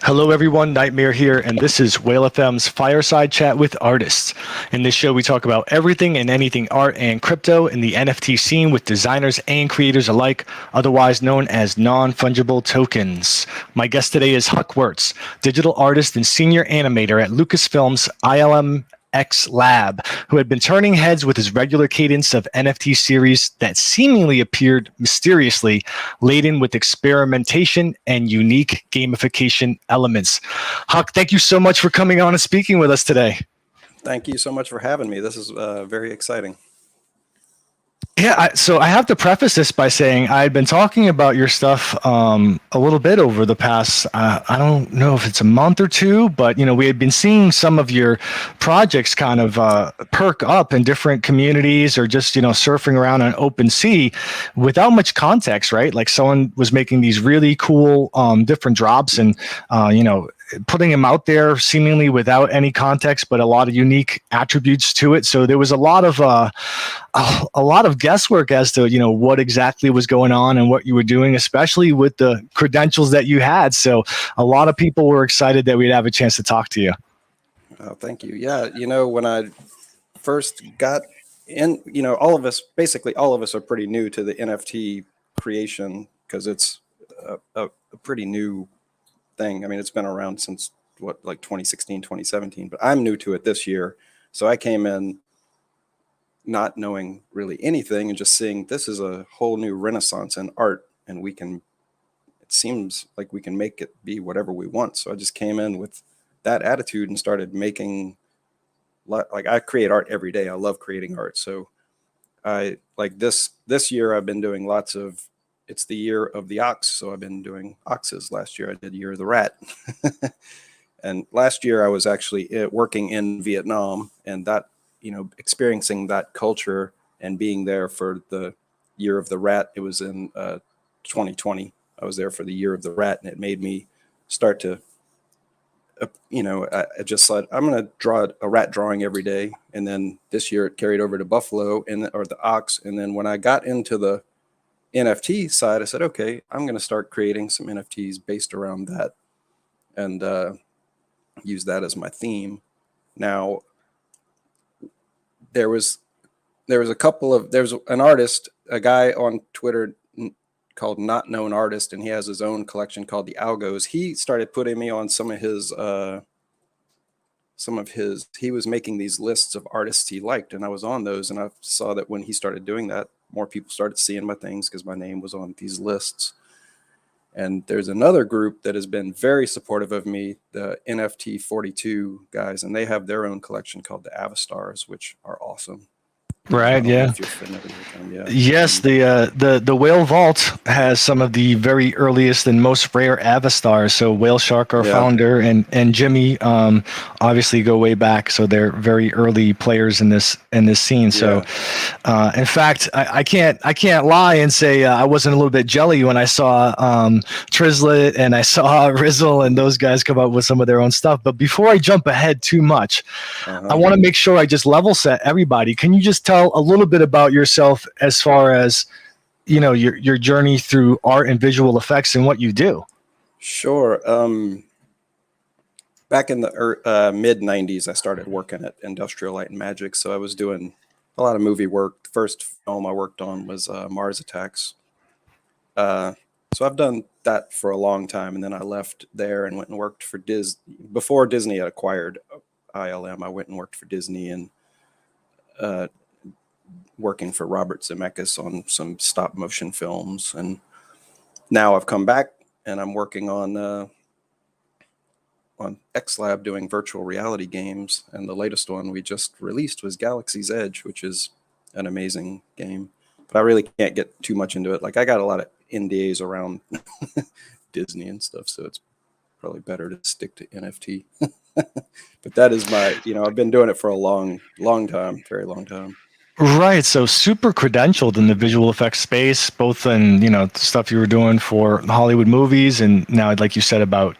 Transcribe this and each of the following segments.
Hello everyone, Nightmare here, and this is Whale FM's Fireside Chat with Artists. In this show, we talk about everything and anything art and crypto in the NFT scene with designers and creators alike, otherwise known as non-fungible tokens. My guest today is Huck Wirtz, digital artist and senior animator at Lucasfilm's ILMxlab, who had been turning heads with his regular cadence of NFT series that seemingly appeared mysteriously laden with experimentation and unique gamification elements. Huck, thank you so much for coming on and speaking with us today. Thank you so much for having me. This is very exciting. Yeah, so I have to preface this by saying I'd been talking about your stuff a little bit over the past, I don't know if it's a month or two, but we had been seeing some of your projects kind of perk up in different communities or just surfing around on OpenSea without much context, right? Like someone was making these really cool different drops and putting them out there seemingly without any context, but a lot of unique attributes to it. So there was a lot of guesswork as to what exactly was going on and what you were doing, especially with the credentials that you had. So a lot of people were excited that we'd have a chance to talk to you. Oh, thank you. Yeah, when I first got in, basically all of us are pretty new to the NFT creation because it's a pretty new thing. I mean, it's been around since like 2016, 2017, but I'm new to it this year. So I came in not knowing really anything and just seeing this is a whole new renaissance in art, and it seems like we can make it be whatever we want. So I just came in with that attitude and started making, like, I create art every day. I love creating art. So I like this year I've been doing lots of, it's the year of the ox. So I've been doing oxes. Last year I did year of the rat. And last year I was actually working in Vietnam, and that, experiencing that culture and being there for the year of the rat. It was in 2020. I was there for the year of the rat, and it made me start to, I just said, I'm going to draw a rat drawing every day. And then this year it carried over to buffalo or the ox. And then when I got into the NFT side, I said, okay, I'm going to start creating some NFTs based around that and use that as my theme. Now, there's an artist, a guy on Twitter called Not Known Artist, and he has his own collection called the Algos. He started putting me on some of his, he was making these lists of artists he liked, and I was on those, and I saw that when he started doing that, more people started seeing my things because my name was on these lists. And there's another group that has been very supportive of me, the NFT 42 guys, and they have their own collection called the Avastars, which are awesome. Right. Yeah. If you're familiar with them, yeah. Yes. The Whale Vault has some of the very earliest and most rare Avastars. So Whale Shark, our founder, and Jimmy, obviously go way back. So they're very early players in this scene. So, in fact, I can't lie and say I wasn't a little bit jelly when I saw Trizlet and I saw Rizzle and those guys come up with some of their own stuff. But before I jump ahead too much, I want to make sure I just level set everybody. Can you just tell a little bit about yourself as far as your journey through art and visual effects and what you do? Sure. Back in the mid 90s, I started working at Industrial Light and Magic. So I was doing a lot of movie work. The first film I worked on was Mars Attacks. So I've done that for a long time, and then I left there and went and worked for Disney. Before Disney had acquired ILM, I went and worked for Disney and working for Robert Zemeckis on some stop motion films. And now I've come back and I'm working on XLab doing virtual reality games. And the latest one we just released was Galaxy's Edge, which is an amazing game. But I really can't get too much into it. Like, I got a lot of NDAs around Disney and stuff, so it's probably better to stick to NFT. But that is my, I've been doing it for a long time, very long time. Right. So super credentialed in the visual effects space, both in, the stuff you were doing for Hollywood movies and now, like you said, about,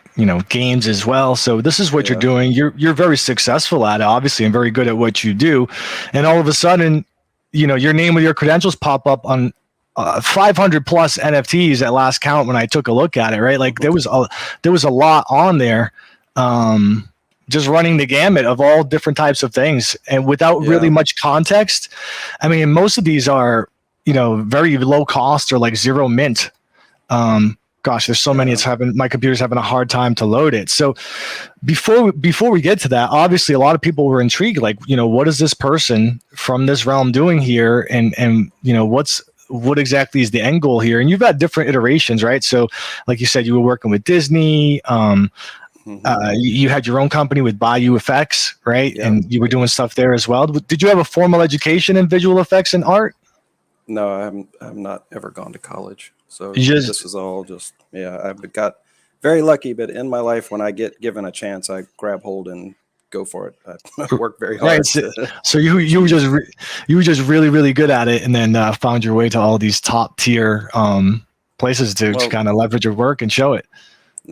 games as well. So this is what you're doing. You're very successful at it, obviously, and very good at what you do. And all of a sudden, your name with your credentials pop up on 500 plus NFTs at last count when I took a look at it, right? Like there was a lot on there, just running the gamut of all different types of things, and without really much context. I mean, most of these are, very low cost or like zero mint. Gosh, there's so many. My computer's having a hard time to load it. So before we get to that, obviously a lot of people were intrigued. Like, what is this person from this realm doing here, and what exactly is the end goal here? And you've got different iterations, right? So, like you said, you were working with Disney. You had your own company with Bayou Effects, right? Yeah. And you were doing stuff there as well. Did you have a formal education in visual effects and art? No, I've not ever gone to college. So this is all just, I've got very lucky, but in my life, when I get given a chance, I grab hold and go for it. I work very hard. Right. So you were just really, really good at it, and then found your way to all these top tier places to kind of leverage your work and show it.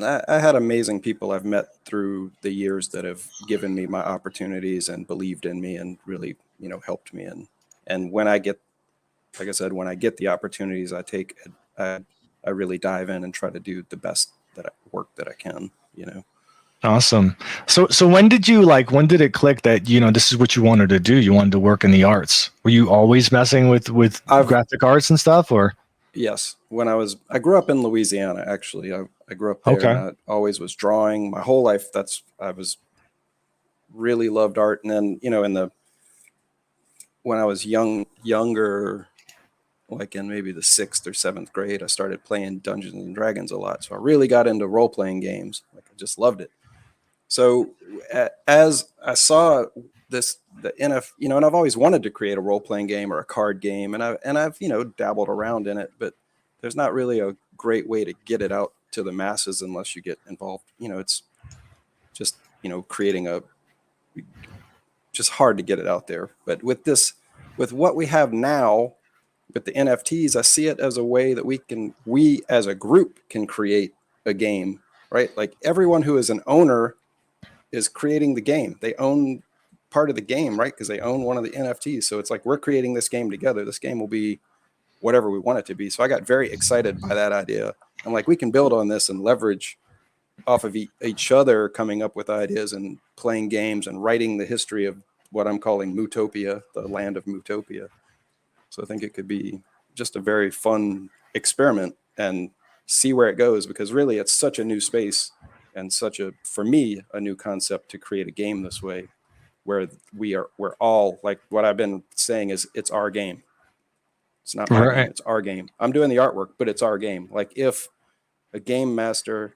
I had amazing people I've met through the years that have given me my opportunities and believed in me and really, helped me. And when I get, like I said, when I get the opportunities I take, I really dive in and try to do the best work that I can, Awesome. So when did it click that, this is what you wanted to do? You wanted to work in the arts. Were you always messing with graphic arts and stuff, or? Yes. I grew up in Louisiana, actually. I grew up there. Okay. And I always was drawing my whole life. I really loved art. And then, when I was younger, like in maybe the 6th or 7th grade, I started playing Dungeons and Dragons a lot. So I really got into role-playing games. Like, I just loved it. So as I saw the NF, and I've always wanted to create a role-playing game or a card game, and I've dabbled around in it, but there's not really a great way to get it out to the masses unless you get involved. It's just creating just hard to get it out there. But with what we have now, with the NFTs, I see it as a way that we as a group can create a game, right? Like, everyone who is an owner is creating the game. They own part of the game, right? Because they own one of the NFTs. So it's like, we're creating this game together. This game will be whatever we want it to be. So I got very excited by that idea. I'm like, we can build on this and leverage off of each other, coming up with ideas and playing games and writing the history of what I'm calling Mootopia, the land of Mootopia. So I think it could be just a very fun experiment and see where it goes, because really it's such a new space and for me, a new concept to create a game this way, where we're all, like what I've been saying is, it's our game. It's not my game, it's our game. I'm doing the artwork, but it's our game. Like, if a game master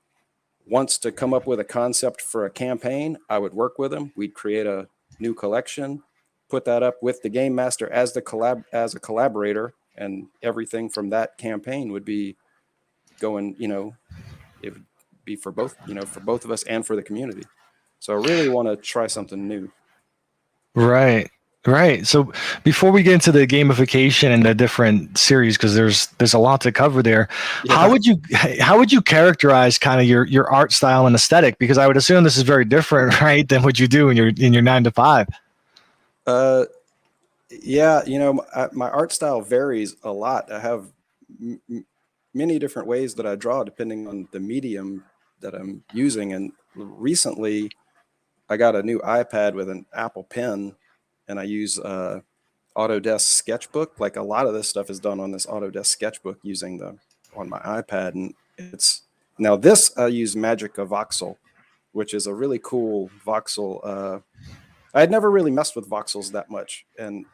wants to come up with a concept for a campaign, I would work with him. We'd create a new collection, put that up with the game master as a collaborator, and everything from that campaign would be going, it would be for both of us and for the community. So I really want to try something new. Right. So before we get into the gamification and the different series, because there's a lot to cover there, how would you characterize kind of your art style and aesthetic? Because I would assume this is very different, right, than what you do in your 9 to 5. Yeah, my art style varies a lot. I have many different ways that I draw depending on the medium that I'm using. And recently, I got a new iPad with an Apple Pen, and I use Autodesk Sketchbook. Like, a lot of this stuff is done on this Autodesk Sketchbook on my iPad, and now this I use Magica Voxel, which is a really cool voxel. I had never really messed with voxels that much, and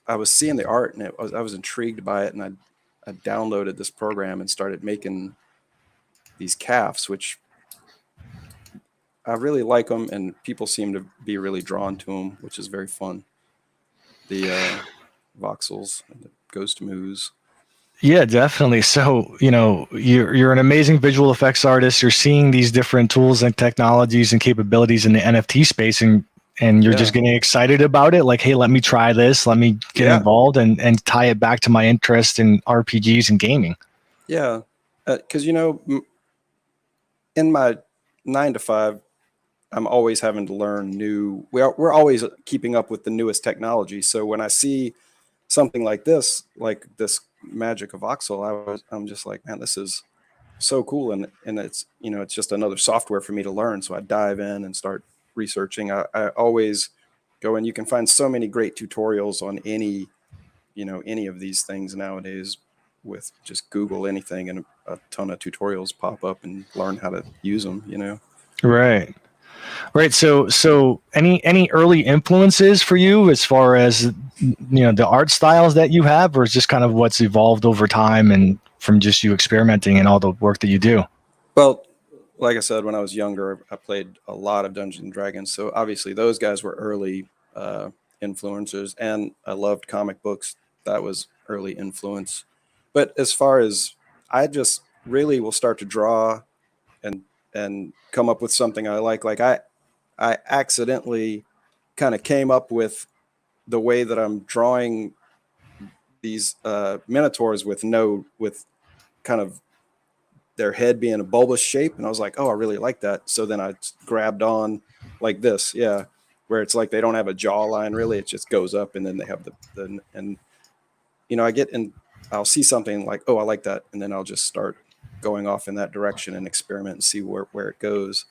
I was seeing the art, and I was intrigued by it, and I downloaded this program and started making these calves, which I really like them, and people seem to be really drawn to them, which is very fun. The voxels and the ghost moves. Yeah, definitely. So, you're an amazing visual effects artist. You're seeing these different tools and technologies and capabilities in the NFT space, and you're just getting excited about it. Like, hey, let me try this. Let me get involved and tie it back to my interest in RPGs and gaming. Yeah. Because, in my 9 to 5, I'm always having to learn new. We're always keeping up with the newest technology. So when I see something like this magic of Voxel, I'm just like, man, this is so cool. And it's, you know, it's just another software for me to learn. So I dive in and start researching. I always go, and you can find so many great tutorials on any, you know, any of these things nowadays. With just Google anything and a ton of tutorials pop up and learn how to use them, you know? Right. Right. So any early influences for you as far as, you know, the art styles that you have, or is just kind of what's evolved over time and from just you experimenting and all the work that you do? Well, like I said, when I was younger, I played a lot of Dungeons and Dragons. So obviously those guys were early influencers, and I loved comic books. That was early influence. But as far as, I just really will start to draw and come up with something I like I accidentally kind of came up with the way that I'm drawing these minotaurs with kind of their head being a bulbous shape, and I was like, oh, I really like that. So then I grabbed on like this, yeah, where it's like they don't have a jawline really, it just goes up, and then they have the and you know, I'll see something like, oh, I like that, and then I'll just start going off in that direction and experiment and see where it goes.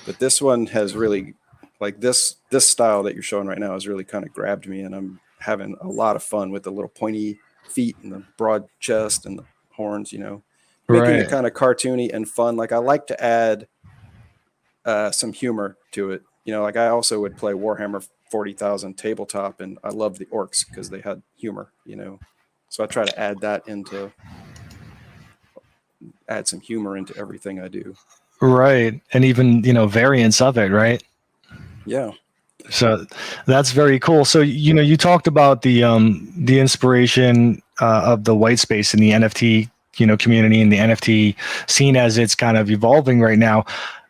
But this one has really, like this style that you're showing right now has really kind of grabbed me, and I'm having a lot of fun with the little pointy feet and the broad chest and the horns, you know, making it Right. kind of cartoony and fun. Like I like to add some humor to it. You know, like I also would play Warhammer 40,000 tabletop, and I loved the orcs because they had humor, you know. So I try to add some humor into everything I do. Right. And even, you know, variants of it, right? Yeah. So that's very cool. So, you know, you talked about the inspiration of the white space in the NFT, you know, community and the NFT scene as it's kind of evolving right now.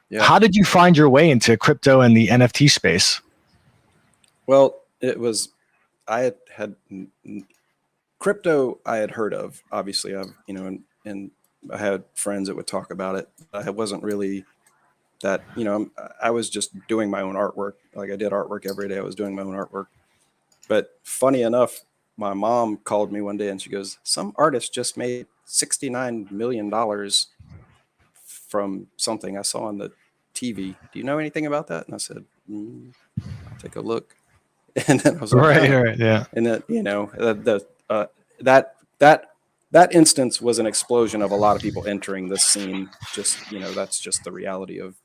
Yeah. How did you find your way into crypto and the NFT space? Well, I had crypto I had heard of. Obviously, I've, you know, and I had friends that would talk about it. I wasn't really that, you know, I was just doing my own artwork. Like I did artwork every day. I was doing my own artwork. But funny enough, my mom called me one day and she goes, some artist just made $69 million from something I saw on the TV. Do you know anything about that? And I said, I'll take a look. And then I was like, Right, huh. right, yeah. And that, you know, that instance was an explosion of a lot of people entering this scene. Just, you know, that's just the reality of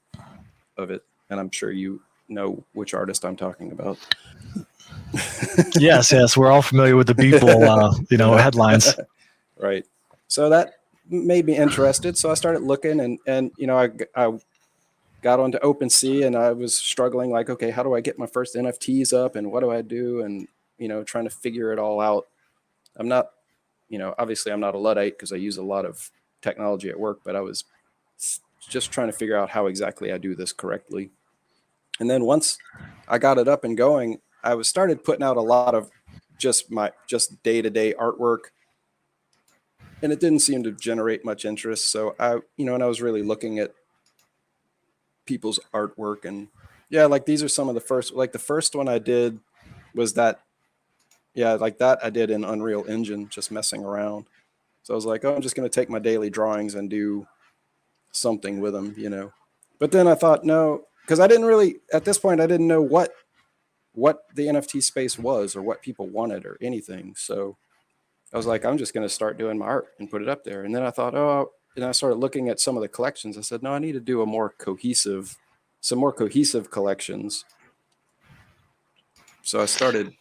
it. And I'm sure you know which artist I'm talking about. Yes, we're all familiar with the Beeple, you know, Yeah. headlines. Right. So that made me interested. So I started looking, and you know, I got onto OpenSea, and I was struggling like, okay, how do I get my first NFTs up, and what do I do, and you know, trying to figure it all out. I'm not, you know, obviously I'm not a Luddite because I use a lot of technology at work, but I was just trying to figure out how exactly I do this correctly. And then once I got it up and going, I started putting out a lot of just day-to-day artwork, and it didn't seem to generate much interest. So I, you know, and I was really looking at people's artwork, and yeah, like these are some of the first, like the first one I did was that, yeah, like that I did in Unreal Engine, just messing around. So I was like, oh, I'm just going to take my daily drawings and do something with them, you know. But then I thought, no, because I didn't really, at this point, I didn't know what the NFT space was or what people wanted or anything. So I was like, I'm just going to start doing my art and put it up there. And then I thought, oh, and I started looking at some of the collections. I said, no, I need to do some more cohesive collections. So I started,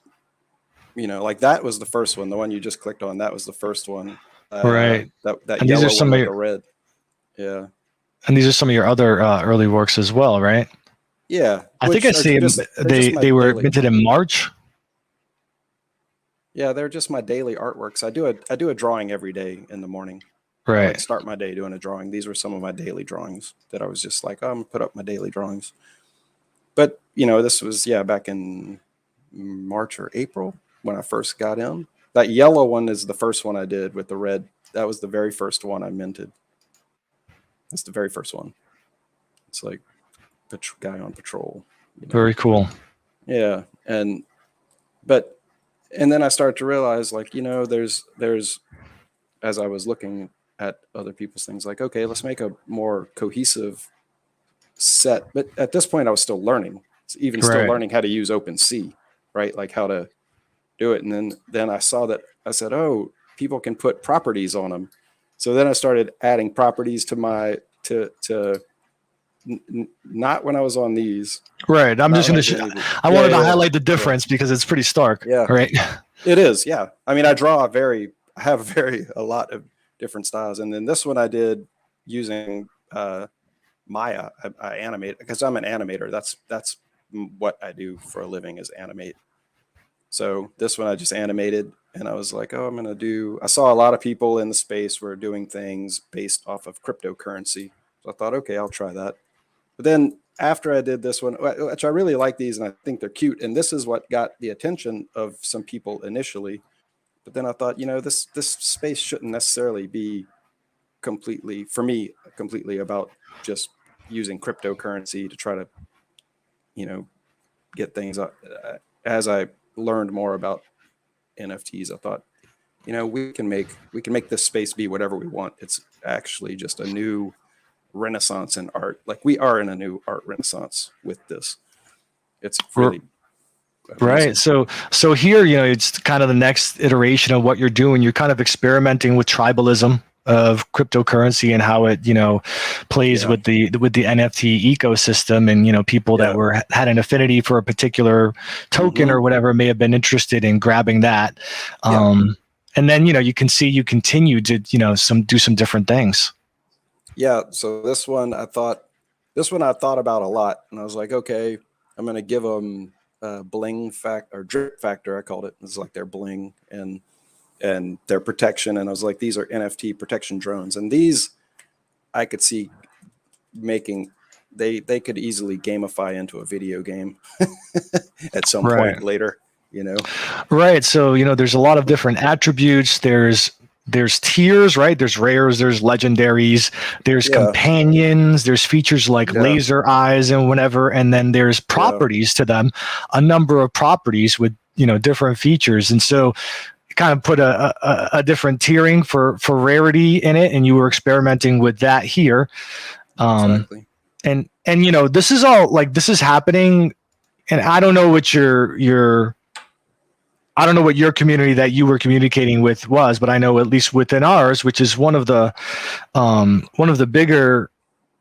you know, like that was the first one, the one you just clicked on. That was the first one. Right. That And these yellow are some one of with your, the red. Yeah. and these are some of your other early works as well, right? Yeah. I think I see them. They're just my They were daily. minted in March. Yeah, they're just my daily artworks. I do a drawing every day in the morning. I like Right. start my day doing a drawing. These were some of my daily drawings that I was just like, oh, I'm gonna put up my daily drawings. But you know, this was, yeah, back in March or April when I first got in. That yellow one is the first one I did with the red. That was the very first one I minted. That's the very first one. It's like guy on patrol. You know? Very cool. Yeah, and then I started to realize, like, you know, there's as I was looking at other people's things, like, okay, let's make a more cohesive set. But at this point, I was still learning, still Right. learning how to use OpenSea, right? Like how to do it. And then I saw that, I said, oh, people can put properties on them. So then I started adding properties to my not when I was on these. Right. I'm just going to, I wanted to highlight the difference because it's pretty stark. Yeah. Right. It is. Yeah. I mean, I have a lot of different styles. And then this one I did using Maya. I animate because I'm an animator. That's what I do for a living, is animate. So this one I just animated, and I was like, oh, I saw a lot of people in the space were doing things based off of cryptocurrency. So I thought, okay, I'll try that. But then after I did this one, which I really like these and I think they're cute, and this is what got the attention of some people initially. But then I thought, this space shouldn't necessarily be completely about just using cryptocurrency to try to, get things up. As I learned more about NFTs, I thought, we can make this space be whatever we want. It's actually just a new renaissance in art. Like, we are in a new art renaissance with this. It's really right. So here, it's kind of the next iteration of what you're doing. You're kind of experimenting with tribalism of cryptocurrency and how it, plays with the NFT ecosystem, and people that had an affinity for a particular token or whatever may have been interested in grabbing that. And then you can see you continue to do some different things. Yeah. So this one I thought about a lot, and I was like, okay, I'm going to give them bling factor or drip factor. I called it. It's like their bling and their protection. And I was like, these are NFT protection drones, and these I could see making, they could easily gamify into a video game at some point later, Right. So, there's a lot of different attributes. There's tiers, right? There's rares, there's legendaries, there's companions, there's features like laser eyes and whatever. And then there's properties to them, a number of properties with, different features. And so kind of put a different tiering for rarity in it. And you were experimenting with that here. Exactly. And this is all this is happening. And I don't know what I don't know what your community that you were communicating with was, but I know at least within ours, which is one of the bigger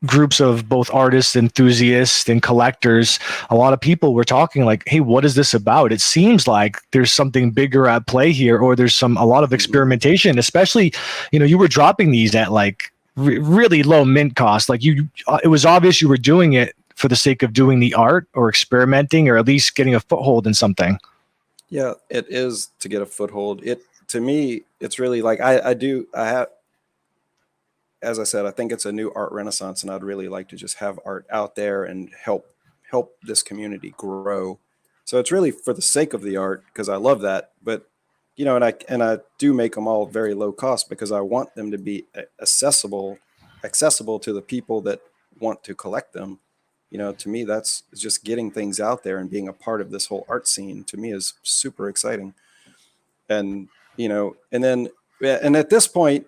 groups of both artists, enthusiasts, and collectors, a lot of people were talking like, hey, what is this about? It seems like there's something bigger at play here, or there's a lot of experimentation, especially, you were dropping these at really low mint cost. Like it was obvious you were doing it for the sake of doing the art or experimenting, or at least getting a foothold in something. Yeah, it is to get a foothold. To me, it's really like as I said, I think it's a new art renaissance, and I'd really like to just have art out there and help this community grow. So it's really for the sake of the art, because I love that. But and I do make them all very low cost because I want them to be accessible to the people that want to collect them. To me, it's just getting things out there and being a part of this whole art scene, to me, is super exciting. And, and at this point,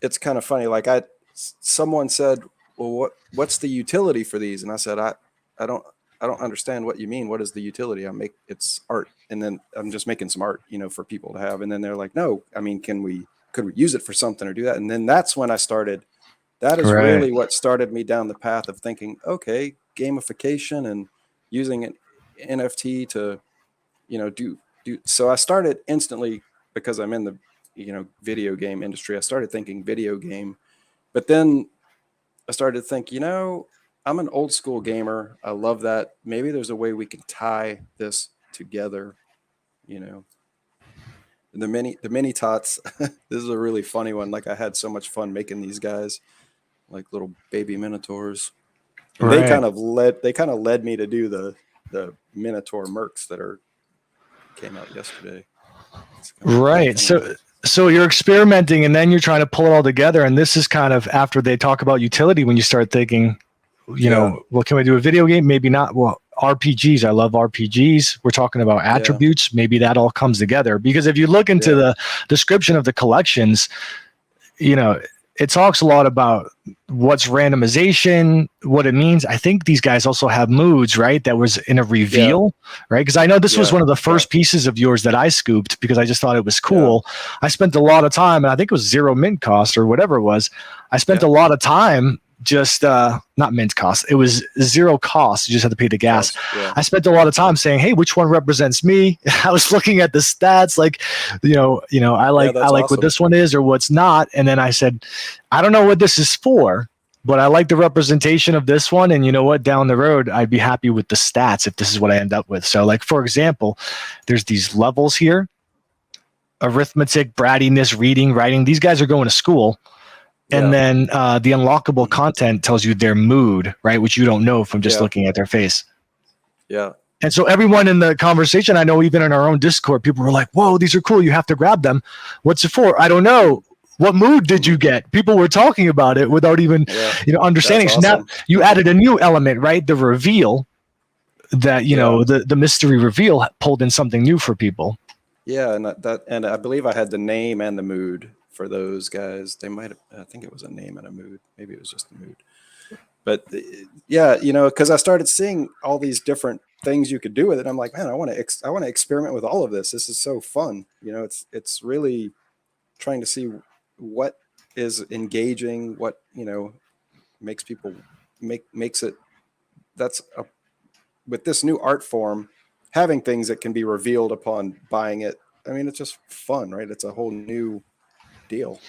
it's kind of funny. Like someone said, well, what's the utility for these? And I said, I don't understand what you mean. What is the utility? It's art. And then I'm just making some art, for people to have. And then they're like, no, I mean, could we use it for something or do that? And then that's when I started. That is really what started me down the path of thinking, okay, gamification and using an NFT to, do. So I started instantly, because I'm in the, video game industry. I started thinking video game, but then I started to think, I'm an old school gamer. I love that. Maybe there's a way we can tie this together, The mini tots. This is a really funny one. Like, I had so much fun making these guys, like little baby minotaurs. Right. They kind of led me to do the minotaur mercs that came out yesterday. Right. So you're experimenting, and then you're trying to pull it all together. And this is kind of after they talk about utility, when you start thinking, well, can we do a video game? Maybe not. Well, RPGs. I love RPGs. We're talking about attributes. Maybe that all comes together, because if you look into the description of the collections, you know, it talks a lot about what's randomization, what it means. I think these guys also have moods, right? That was in a reveal, right? Because I know this was one of the first pieces of yours that I scooped because I just thought it was cool. I spent a lot of time, and I think it was 0 mint cost or whatever it was. I spent a lot of time just not mint cost. It was 0 cost. You just had to pay the gas. I spent a lot of time saying, "Hey, which one represents me?" I was looking at the stats, like, I like awesome. What this one is or what's not. And then I said, I don't know what this is for, but I like the representation of this one. And you know what? Down the road, I'd be happy with the stats if this is what I end up with. So, like, for example, there's these levels here: arithmetic, brattiness, reading, writing. These guys are going to school. And then the unlockable content tells you their mood, right? Which you don't know from just looking at their face. Yeah. And so everyone in the conversation, I know even in our own Discord, people were like, whoa, these are cool. You have to grab them. What's it for? I don't know. What mood did you get? People were talking about it without even understanding. Awesome. So now you added a new element, right? The reveal, that, the mystery reveal pulled in something new for people. Yeah. And I believe I had the name and the mood for those guys. They might have, I think it was a name and a mood. Maybe it was just a mood. But because I started seeing all these different things you could do with it. I'm like, man, I want to experiment with all of this. This is so fun. It's really trying to see what is engaging, what, makes people makes it. With this new art form, having things that can be revealed upon buying it. I mean, it's just fun, right? It's a whole new deal.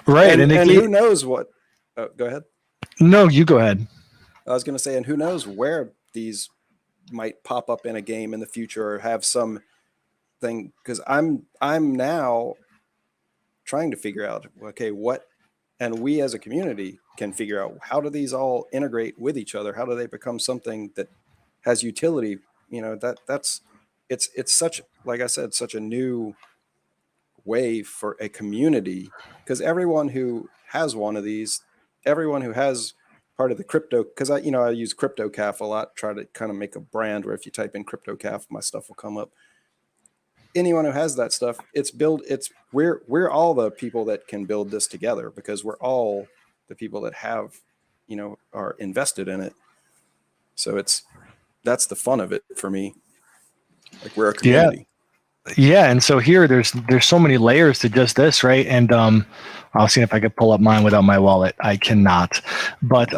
Right. And who knows what, go ahead. No, you go ahead. I was going to say, and who knows where these might pop up in a game in the future or have some thing, because I'm now trying to figure out, okay, what, and we as a community can figure out, how do these all integrate with each other? How do they become something that has utility? It's such, like I said, such a new way for a community, because everyone who has one of these, everyone who has part of the crypto, because I use CryptoCaf a lot, try to kind of make a brand where if you type in CryptoCaf, my stuff will come up. Anyone who has that stuff, we're all the people that can build this together, because we're all the people that have, are invested in it. So that's the fun of it for me. Like, we're a community. Yeah, and so here there's so many layers to just this, right? And I'll see if I can pull up mine without my wallet. I cannot. But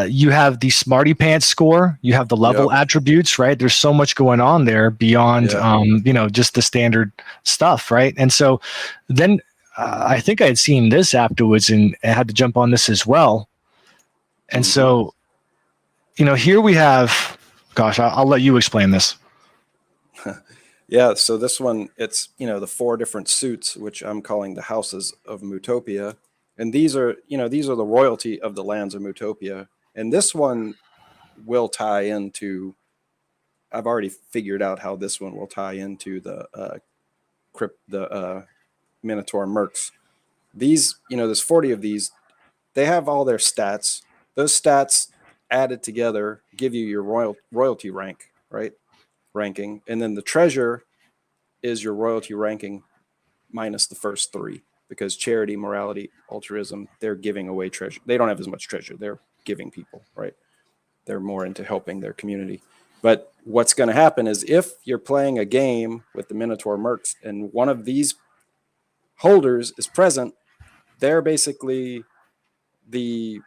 you have the Smarty Pants score, you have the level attributes, right? There's so much going on there beyond just the standard stuff, right? And so then I think I had seen this afterwards and I had to jump on this as well. And so, here we have, gosh, I'll let you explain this. Yeah, so this one, it's, the 4 different suits, which I'm calling the houses of Mutopia. And these are the royalty of the lands of Mutopia. And this one will tie into, I've already figured out how this one will tie into the Minotaur Mercs. These, there's 40 of these. They have all their stats. Those stats added together give you your royalty rank, right? Ranking. And then the treasure is your royalty ranking minus the first 3, because charity, morality, altruism, they're giving away treasure. They don't have as much treasure. They're giving people, right? They're more into helping their community. But what's going to happen is, if you're playing a game with the Minotaur Mercs and one of these holders is present, they would basically be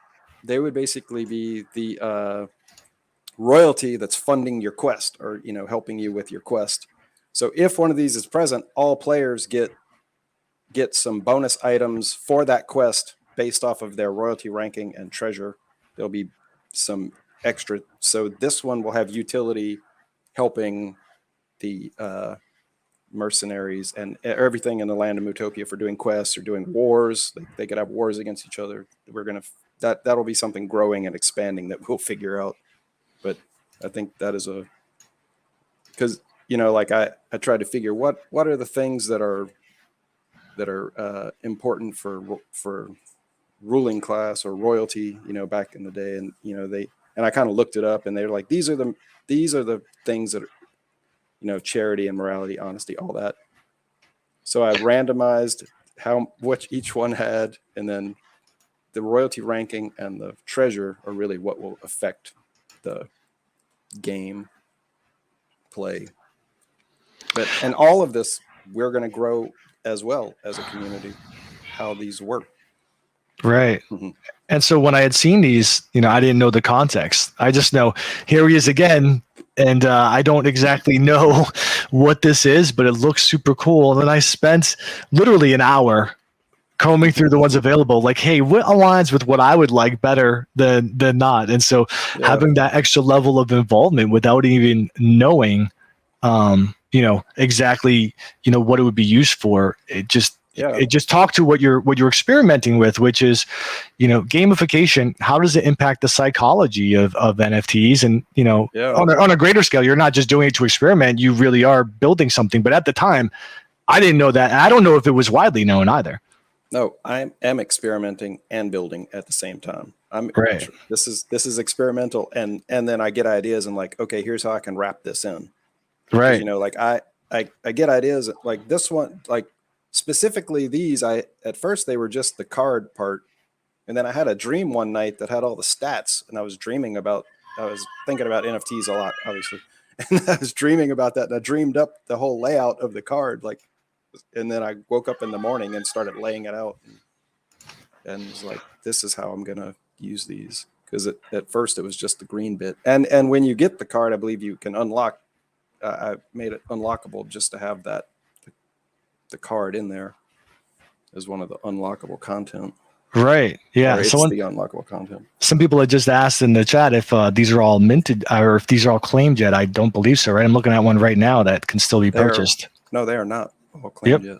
the royalty that's funding your quest, or helping you with your quest. So if one of these is present, all players get some bonus items for that quest based off of their royalty ranking and treasure. There'll be some extra. So this one will have utility, helping the mercenaries and everything in the land of Mutopia for doing quests or doing wars. They could have wars against each other. That'll be something growing and expanding that we'll figure out. But I think that is because like I tried to figure what are the things that are important for ruling class or royalty, back in the day, and And I kind of looked it up, and they're like, these are the things that are, you know, charity and morality, honesty, all that. So I randomized what each one had, and then the royalty ranking and the treasure are really what will affect the game play. And all of this, we're going to grow as well as a community, how these work. Right. Mm-hmm. And so when I had seen these, you know, I didn't know the context. I just know here he is again. And I don't exactly know what this is, but it looks super cool. And then I spent literally an hour combing through the ones available, like, hey, what aligns with what I would like better than not? And so having that extra level of involvement without even knowing, you know, exactly, you know, what it would be used for, it just talked to what you're experimenting with, which is, you know, gamification. How does it impact the psychology of NFTs? And, you know, on a greater scale, you're not just doing it to experiment, you really are building something. But at the time, I didn't know that. And I don't know if it was widely known either. No, I am experimenting and building at the same time. Right. This is experimental, and then I get ideas and like, okay, here's how I can wrap this in. Right. You know, like I get ideas like this one, like specifically these. At first they were just the card part, and then I had a dream one night that had all the stats, and I was thinking about NFTs a lot, obviously, and I was dreaming about that, and I dreamed up the whole layout of the card, like. And then I woke up in the morning and started laying it out, and was like, this is how I'm going to use these. Because at first it was just the green bit. And when you get the card, I believe you can unlock, I made it unlockable just to have the card in there as one of the unlockable content. Right. Yeah. Or it's the unlockable content. Some people had just asked in the chat if these are all minted or if these are all claimed yet. I don't believe so. Right. I'm looking at one right now that can still be purchased. No, they are not. Yep. Yeah.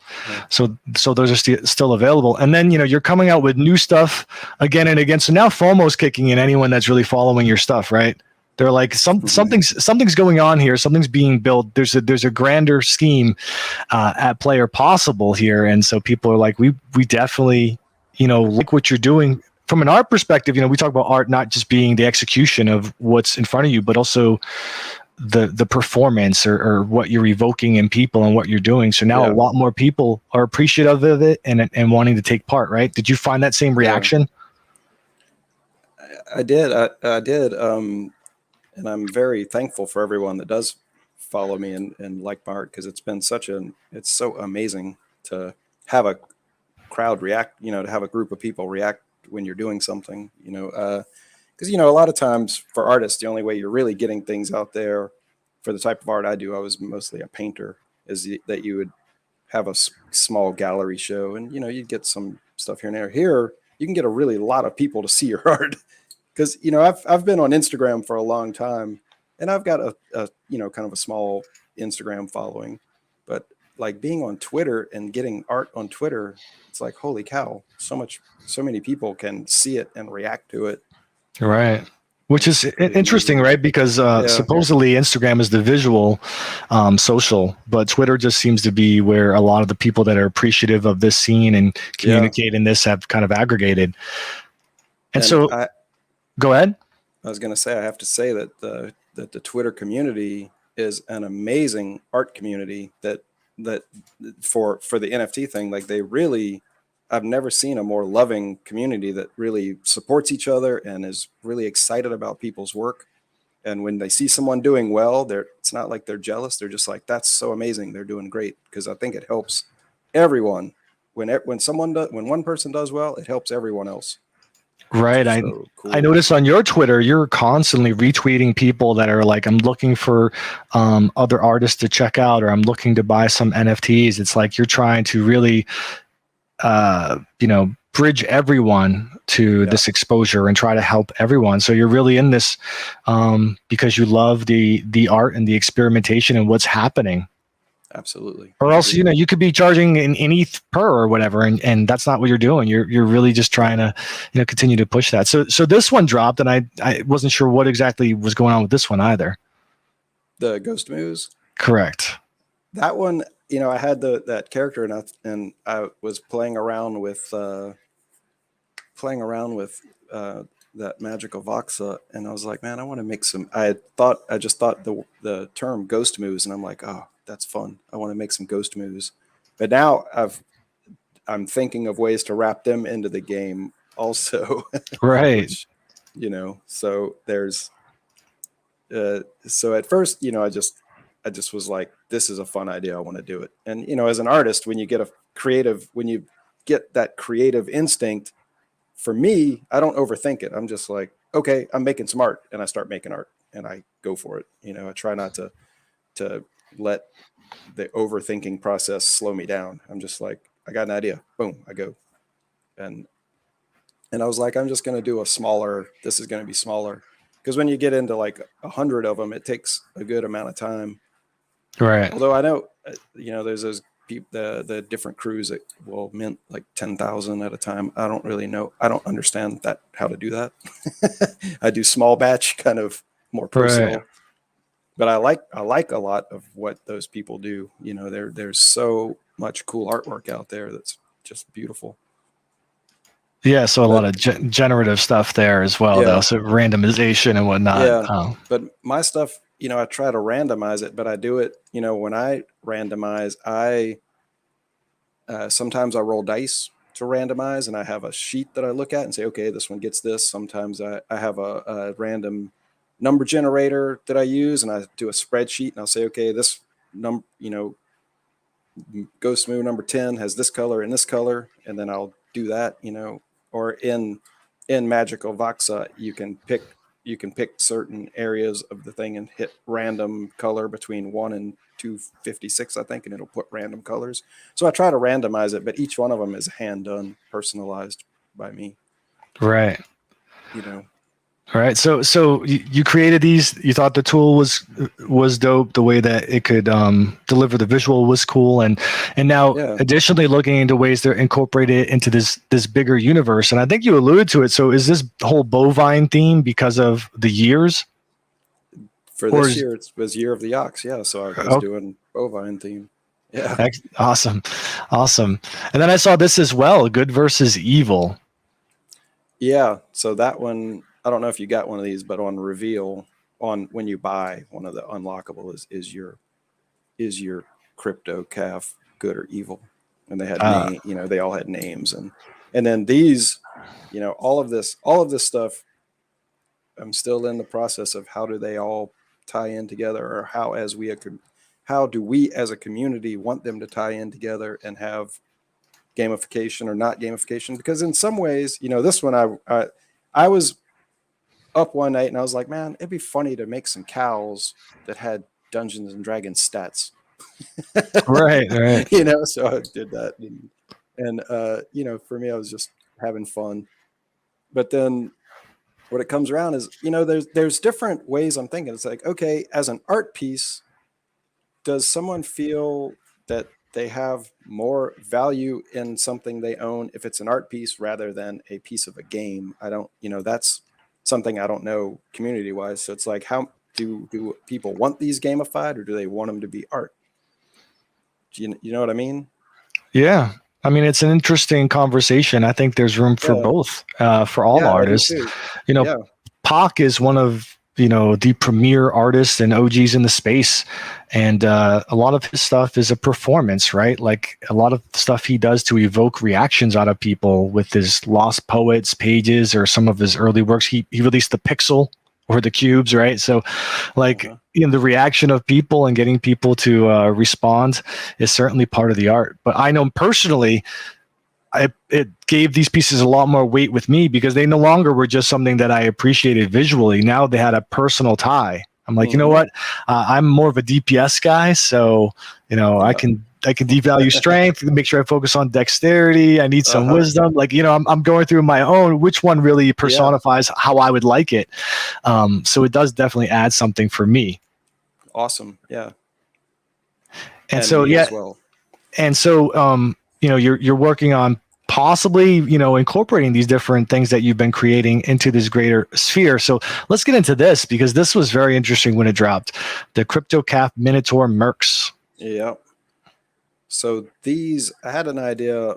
So those are still available. And then, you know, you're coming out with new stuff again and again. So now FOMO's kicking in anyone that's really following your stuff, right? They're like, something's going on here. Something's being built. There's a grander scheme at play or possible here. And so people are like, we definitely, you know, like what you're doing. From an art perspective, you know, we talk about art not just being the execution of what's in front of you, but also the performance or what you're evoking in people and what you're doing. So now a lot more people are appreciative of it and wanting to take part, right? Did you find that same reaction? I did. I did. And I'm very thankful for everyone that does follow me and like my art, because it's so amazing to have a crowd react, you know, to have a group of people react when you're doing something, you know, because, you know, a lot of times for artists, the only way you're really getting things out there for the type of art I do, I was mostly a painter, is that you would have a small gallery show and, you know, you'd get some stuff here and there. Here, you can get a really lot of people to see your art, because, you know, I've been on Instagram for a long time, and I've got a you know, kind of a small Instagram following, but like being on Twitter and getting art on Twitter, it's like, holy cow, so many people can see it and react to it. Right. Which is interesting, right? Because supposedly Instagram is the visual social, but Twitter just seems to be where a lot of the people that are appreciative of this scene and communicate in this have kind of aggregated. And so go ahead. I was going to say, I have to say that the Twitter community is an amazing art community that for the NFT thing, like I've never seen a more loving community that really supports each other and is really excited about people's work. And when they see someone doing well, it's not like they're jealous. They're just like, that's so amazing. They're doing great. Because I think it helps everyone. When one person does well, it helps everyone else. Right. So cool. I noticed on your Twitter, you're constantly retweeting people that are like, I'm looking for other artists to check out, or I'm looking to buy some NFTs. It's like you're trying to really you know, bridge everyone to this exposure and try to help everyone. So you're really in this because you love the art and the experimentation and what's happening. Absolutely. Or else, you know, you could be charging an ETH per or whatever, and that's not what you're doing. You're really just trying to, you know, continue to push that. So this one dropped, and I wasn't sure what exactly was going on with this one either. The Ghost Moose. Correct. That one, you know, I had that character, and I was playing around with that magical voxa, and I was like, man, I want to make some. I just thought the term ghost moves, and I'm like, oh, that's fun. I want to make some ghost moves. But now I'm thinking of ways to wrap them into the game also, Right. which, so there's so at first, I just was like, this is a fun idea. I want to do it. And, as an artist, when you get that creative instinct, for me, I don't overthink it. I'm just like, okay, I'm making some art, and I start making art and I go for it. I try not to let the overthinking process slow me down. I'm just like, I got an idea. Boom, I go. And I was like, I'm just going to do this is going to be smaller. Because when you get into like 100 of them, it takes a good amount of time. Right. Although I know, there's those the different crews that will mint like 10,000 at a time. I don't really know. I don't understand how to do that. I do small batch, kind of more personal. Right. But I like a lot of what those people do. There's so much cool artwork out there that's just beautiful. Yeah, so a lot of generative stuff there as well, though. So randomization and whatnot. Yeah, but my stuff, I try to randomize it, but I do it, when I randomize, sometimes I roll dice to randomize, and I have a sheet that I look at and say, okay, this one gets this. Sometimes I have a random number generator that I use, and I do a spreadsheet, and I'll say, okay, this number, Ghost Moo number 10 has this color and this color, and then I'll do that, or in Magical Voxa, you can pick certain areas of the thing and hit random color between 1 and 256, I think, and it'll put random colors. So I try to randomize it, but each one of them is hand done, personalized by me. Right. All right. So you created these. You thought the tool was dope. The way that it could deliver the visual was cool, and now additionally looking into ways to incorporate it into this bigger universe. And I think you alluded to it. So is this whole bovine theme because of the years? For this year, it was Year of the Ox. Yeah. So I was doing bovine theme. Yeah. Awesome. And then I saw this as well, Good versus Evil. Yeah. So that one, I don't know if you got one of these, but on reveal, when you buy one of the unlockable is your crypto calf good or evil, and they had they all had names, and then these, all of this stuff. I'm still in the process of how do they all tie in together, or how do we as a community want them to tie in together and have gamification or not gamification? Because in some ways, this one I was up one night and I was like, man, it'd be funny to make some cows that had Dungeons and Dragons stats. Right. So I did that. And for me, I was just having fun. But then what it comes around is, there's different ways I'm thinking. It's like, okay, as an art piece, does someone feel that they have more value in something they own if it's an art piece rather than a piece of a game? I don't, that's something I don't know community wise. So it's like, how do people want these gamified, or do they want them to be art? Do you know what I mean? Yeah. I mean, it's an interesting conversation. I think there's room for both, for all artists. Pac is one of, the premier artists and OGs in the space. And a lot of his stuff is a performance, right? Like a lot of stuff he does to evoke reactions out of people with his Lost Poets pages or some of his early works. He released the Pixel or the cubes, right? So like the reaction of people and getting people to respond is certainly part of the art. But I know personally, it gave these pieces a lot more weight with me because they no longer were just something that I appreciated visually. Now they had a personal tie. I'm like, you know what? I'm more of a DPS guy, so I can devalue strength, make sure I focus on dexterity. I need some wisdom. Like, I'm going through my own, which one really personifies how I would like it. So it does definitely add something for me. Awesome. Yeah. And so, as well. And so, you're working on possibly, incorporating these different things that you've been creating into this greater sphere. So let's get into this because this was very interesting when it dropped. The CryptoCalf Minotaur Mercs. Yeah. So I had an idea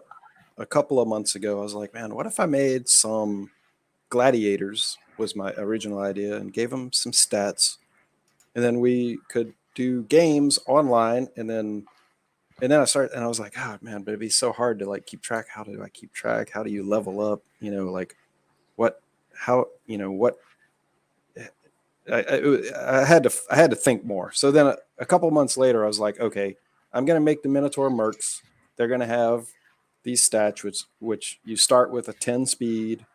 a couple of months ago. I was like, man, what if I made some gladiators was my original idea, and gave them some stats, and then we could do games online, and then I started, and I was like, oh man, but it'd be so hard to like keep track. How do I keep track? How do you level up? You know, like what, how, you know, what, I had to think more. So then a couple months later, I was like, okay, I'm going to make the Minotaur Mercs. They're going to have these stats, which you start with a 10 speed,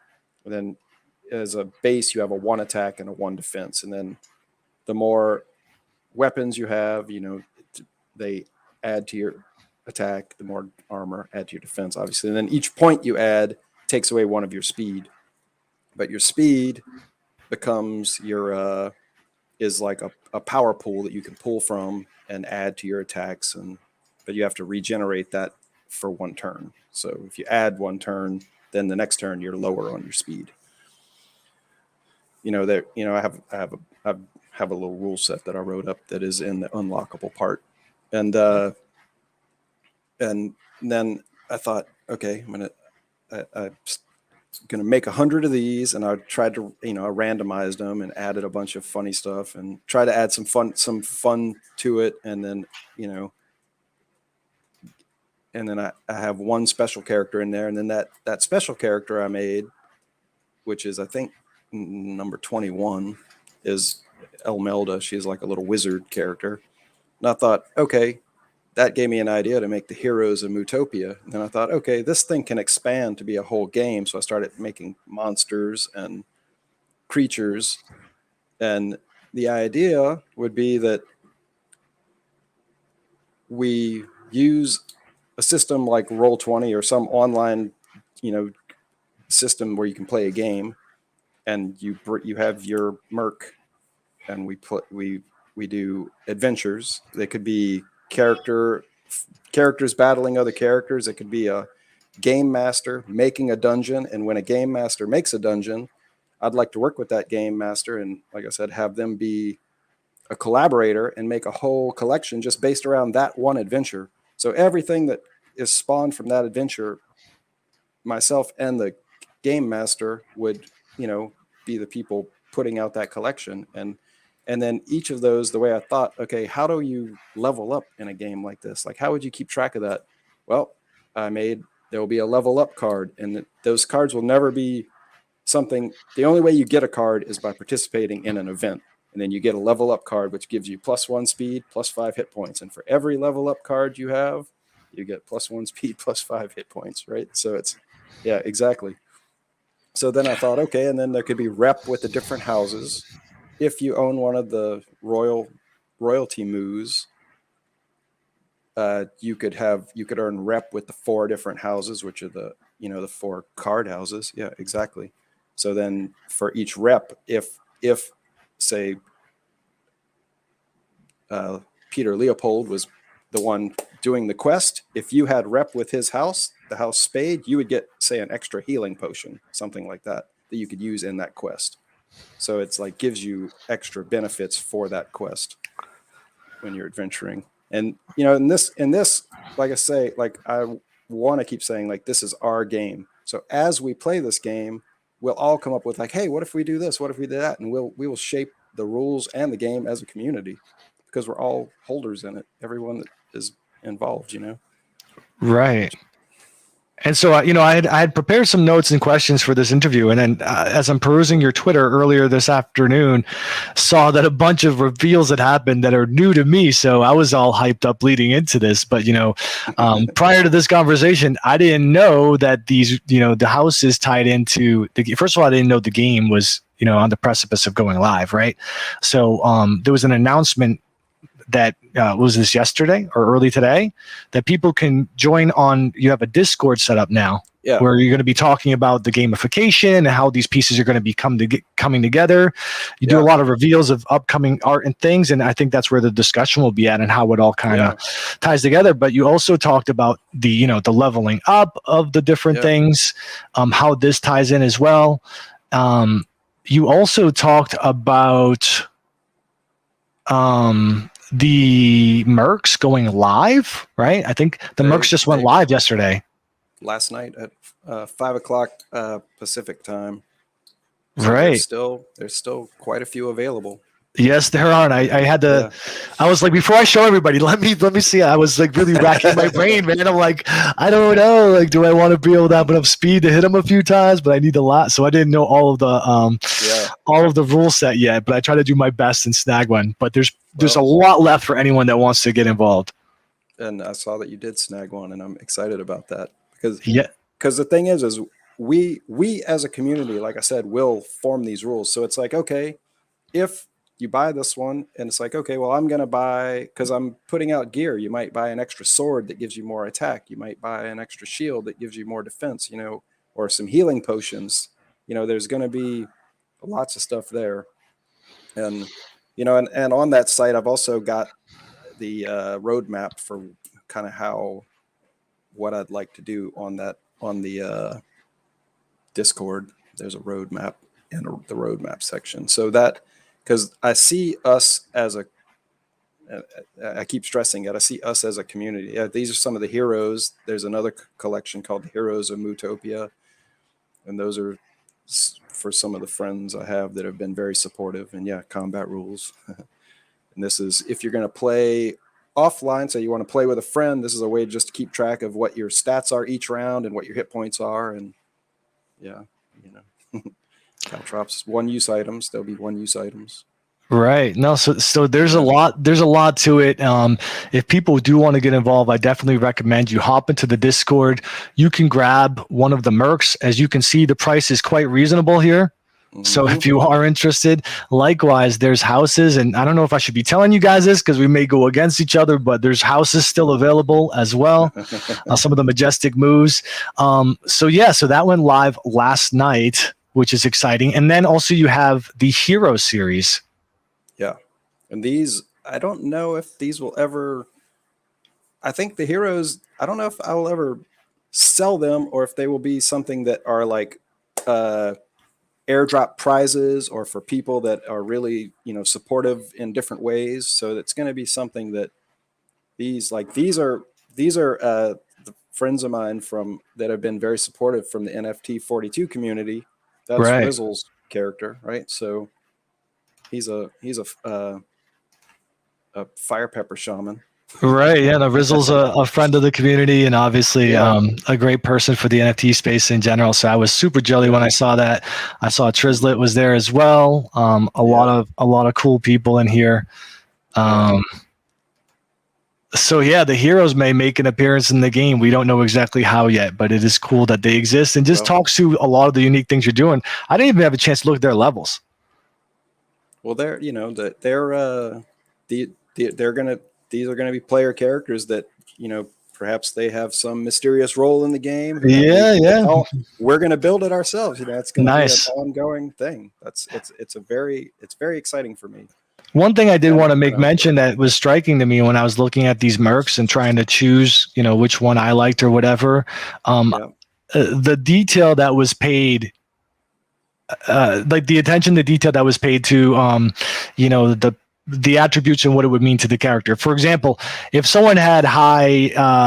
and then as a base, you have a 1 attack and a 1 defense. And then the more weapons you have, you know, they add to your attack, the more armor, add to your defense, obviously. And then each point you add takes away 1 of your speed. But your speed becomes your is like a power pool that you can pull from and add to your attacks, but you have to regenerate that for 1 turn. So if you add 1 turn, then the next turn you're lower on your speed. You know, that, you know, I have a little rule set that I wrote up that is in the unlockable part, and then I thought, okay, I'm gonna make 100 of these, and I tried to, you know, I randomized them and added a bunch of funny stuff and try to add some fun to it, and then, you know, and then I have 1 special character in there, and then that special character I made, which is I think number 21, is Elmelda. She's like a little wizard character, and I thought, okay, that gave me an idea to make the heroes of Mootopia. And then I thought, okay, this thing can expand to be a whole game. So I started making monsters and creatures. And the idea would be that we use a system like Roll20 or some online, you know, system where you can play a game, and you have your merc, and we do adventures. They could be characters battling other characters. It could be a game master making a dungeon, and when a game master makes a dungeon, I'd like to work with that game master and, like I said, have them be a collaborator and make a whole collection just based around that one adventure. So everything that is spawned from that adventure, myself and the game master would, you know, be the people putting out that collection. And then each of those, the way I thought, okay, how do you level up in a game like this? Like, how would you keep track of that? Well, there will be a level up card, and those cards will never be something. The only way you get a card is by participating in an event. And then you get a level up card, which gives you +1 speed, +5 hit points. And for every level up card you have, you get +1 speed, +5 hit points, right? So it's, yeah, exactly. So then I thought, okay, and then there could be rep with the different houses. If you own one of the royalty moos, you could earn rep with the 4 different houses, which are the 4 card houses. Yeah, exactly. So then for each rep, if say Peter Leopold was the one doing the quest, if you had rep with his house, the house Spade, you would get, say, an extra healing potion, something like that you could use in that quest. So it's like gives you extra benefits for that quest when you're adventuring. And, you know, in this, like I say, like I want to keep saying, like, this is our game. So as we play this game, we'll all come up with like, hey, what if we do this? What if we do that? And we will shape the rules and the game as a community, because we're all holders in it. Everyone that is involved, you know? Right. And so, you know, I had prepared some notes and questions for this interview. And then as I'm perusing your Twitter earlier this afternoon, saw that a bunch of reveals had happened that are new to me. So I was all hyped up leading into this. But, you know, prior to this conversation, I didn't know that these, you know, the house is tied into first of all, I didn't know the game was, you know, on the precipice of going live. Right. So there was an announcement that was this yesterday or early today that people can join on. You have a Discord set up now, yeah, where you're going to be talking about the gamification and how these pieces are going to be coming together. You do a lot of reveals of upcoming art and things, and I think that's where the discussion will be at and how it all kind of ties together. But you also talked about the, you know, the leveling up of the different things, how this ties in as well. You also talked about the Mercs going live, right? I think the Mercs just went live yesterday. Last night at 5 o'clock Pacific time. So Right. there's still quite a few available. Yes, there are. And I had to, Yeah. I was like, before I show everybody, let me see. I was like really racking my brain, man. I'm like, I don't know. Like, do I want to be able to have enough speed to hit them a few times? But I need a lot. So I didn't know all of the rule set yet, but I try to do my best and snag one. But there's a lot left for anyone that wants to get involved. And I saw that you did snag one, and I'm excited about that because Yeah. the thing is we as a community, like I said, will form these rules. So it's like, okay, if you buy this one and it's like, okay, well, I'm going to buy, because I'm putting out gear. You might buy an extra sword that gives you more attack. You might buy an extra shield that gives you more defense, or some healing potions. There's going to be lots of stuff there. And, and on that site, I've also got the roadmap for kind of what I'd like to do on the Discord. There's a roadmap in the roadmap section. So that, because I see us as I keep stressing it, I see us as a community. Yeah, these are some of the heroes. There's another collection called the Heroes of Mootopia. And those are for some of the friends I have that have been very supportive. And yeah, combat rules. And this is, if you're going to play offline, so you want to play with a friend, this is a way just to keep track of what your stats are each round and what your hit points are. And yeah, caltrops, one-use items. There'll be one-use items. Right. No, so there's a lot to it. If people do want to get involved, I definitely recommend you hop into the Discord. You can grab one of the mercs. As you can see, the price is quite reasonable here. Mm-hmm. So if you are interested, likewise, there's houses, and I don't know if I should be telling you guys this because we may go against each other, but there's houses still available as well. Some of the majestic moves. So that went live last night, which is exciting. And then also you have the Hero series. Yeah. And these, I don't know if these will ever, I think the heroes, I don't know if I will ever sell them or if they will be something that are like airdrop prizes or for people that are really, supportive in different ways. So it's going to be something that these are the friends of mine that have been very supportive from the NFT 42 community. That's right. Rizzle's character, right? So he's a fire pepper shaman. Right. Yeah. No, Rizzle's a friend of the community and obviously a great person for the NFT space in general. So I was super jelly when I saw that. I saw Trizlet was there as well. A lot of cool people in here. So the heroes may make an appearance in the game. We don't know exactly how yet, but it is cool that they exist and just talks to a lot of the unique things you're doing. I didn't even have a chance to look at their levels. Well, these are gonna be player characters that perhaps they have some mysterious role in the game. We're gonna build it ourselves. It's gonna be an ongoing thing. It's very exciting for me. One thing I did want to make mention that was striking to me when I was looking at these mercs and trying to choose, which one I liked or whatever, the detail that was paid. Like the attention to detail that was paid to, the attributes and what it would mean to the character. For example, if someone had high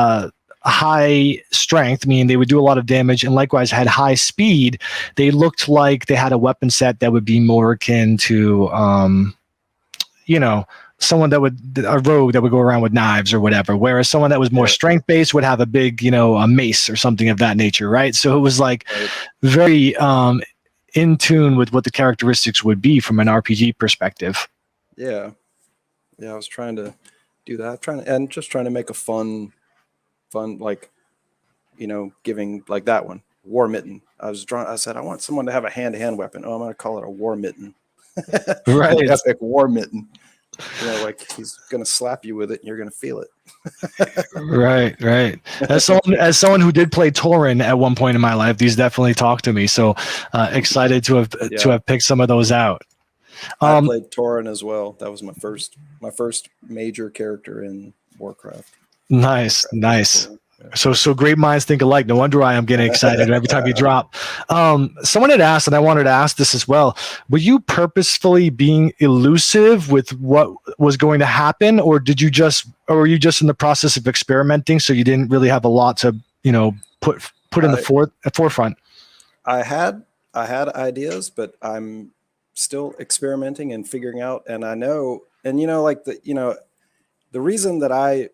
strength, meaning they would do a lot of damage, and likewise had high speed, they looked like they had a weapon set that would be more akin to, someone a rogue that would go around with knives or whatever. Whereas someone that was more strength based would have a big, a mace or something of that nature, right? So it was like very in tune with what the characteristics would be from an RPG perspective. Yeah, I was trying to do that. Trying to make a fun, like, giving like that one, war mitten. I said I want someone to have a hand-to-hand weapon. Oh, I'm going to call it a war mitten. Right, an epic war mitten. Like he's going to slap you with it, and you're going to feel it. Right. As someone who did play Tauren at one point in my life, these definitely talk to me. So excited to have picked some of those out. I played Tauren as well. That was my first major character in Warcraft. Nice. So great minds think alike. No wonder I am getting excited every time you drop. Someone had asked, and I wanted to ask this as well. Were you purposefully being elusive with what was going to happen, or were you just in the process of experimenting, so you didn't really have a lot to put in the forefront? I had I had ideas, but I'm still experimenting and figuring out. And I know, and like the reason that I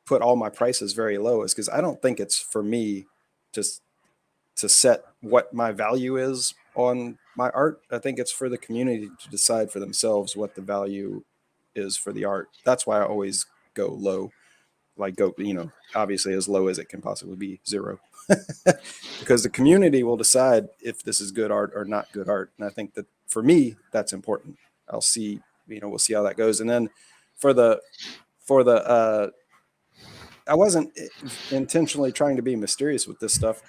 put all my prices very low is because I don't think it's for me just to set what my value is on my art. I think it's for the community to decide for themselves what the value is for the art. That's why I always go low, like go, obviously as low as it can possibly be, 0. Because the community will decide if this is good art or not good art. And I think that for me, that's important. I'll see, we'll see how that goes. And then for the I wasn't intentionally trying to be mysterious with this stuff.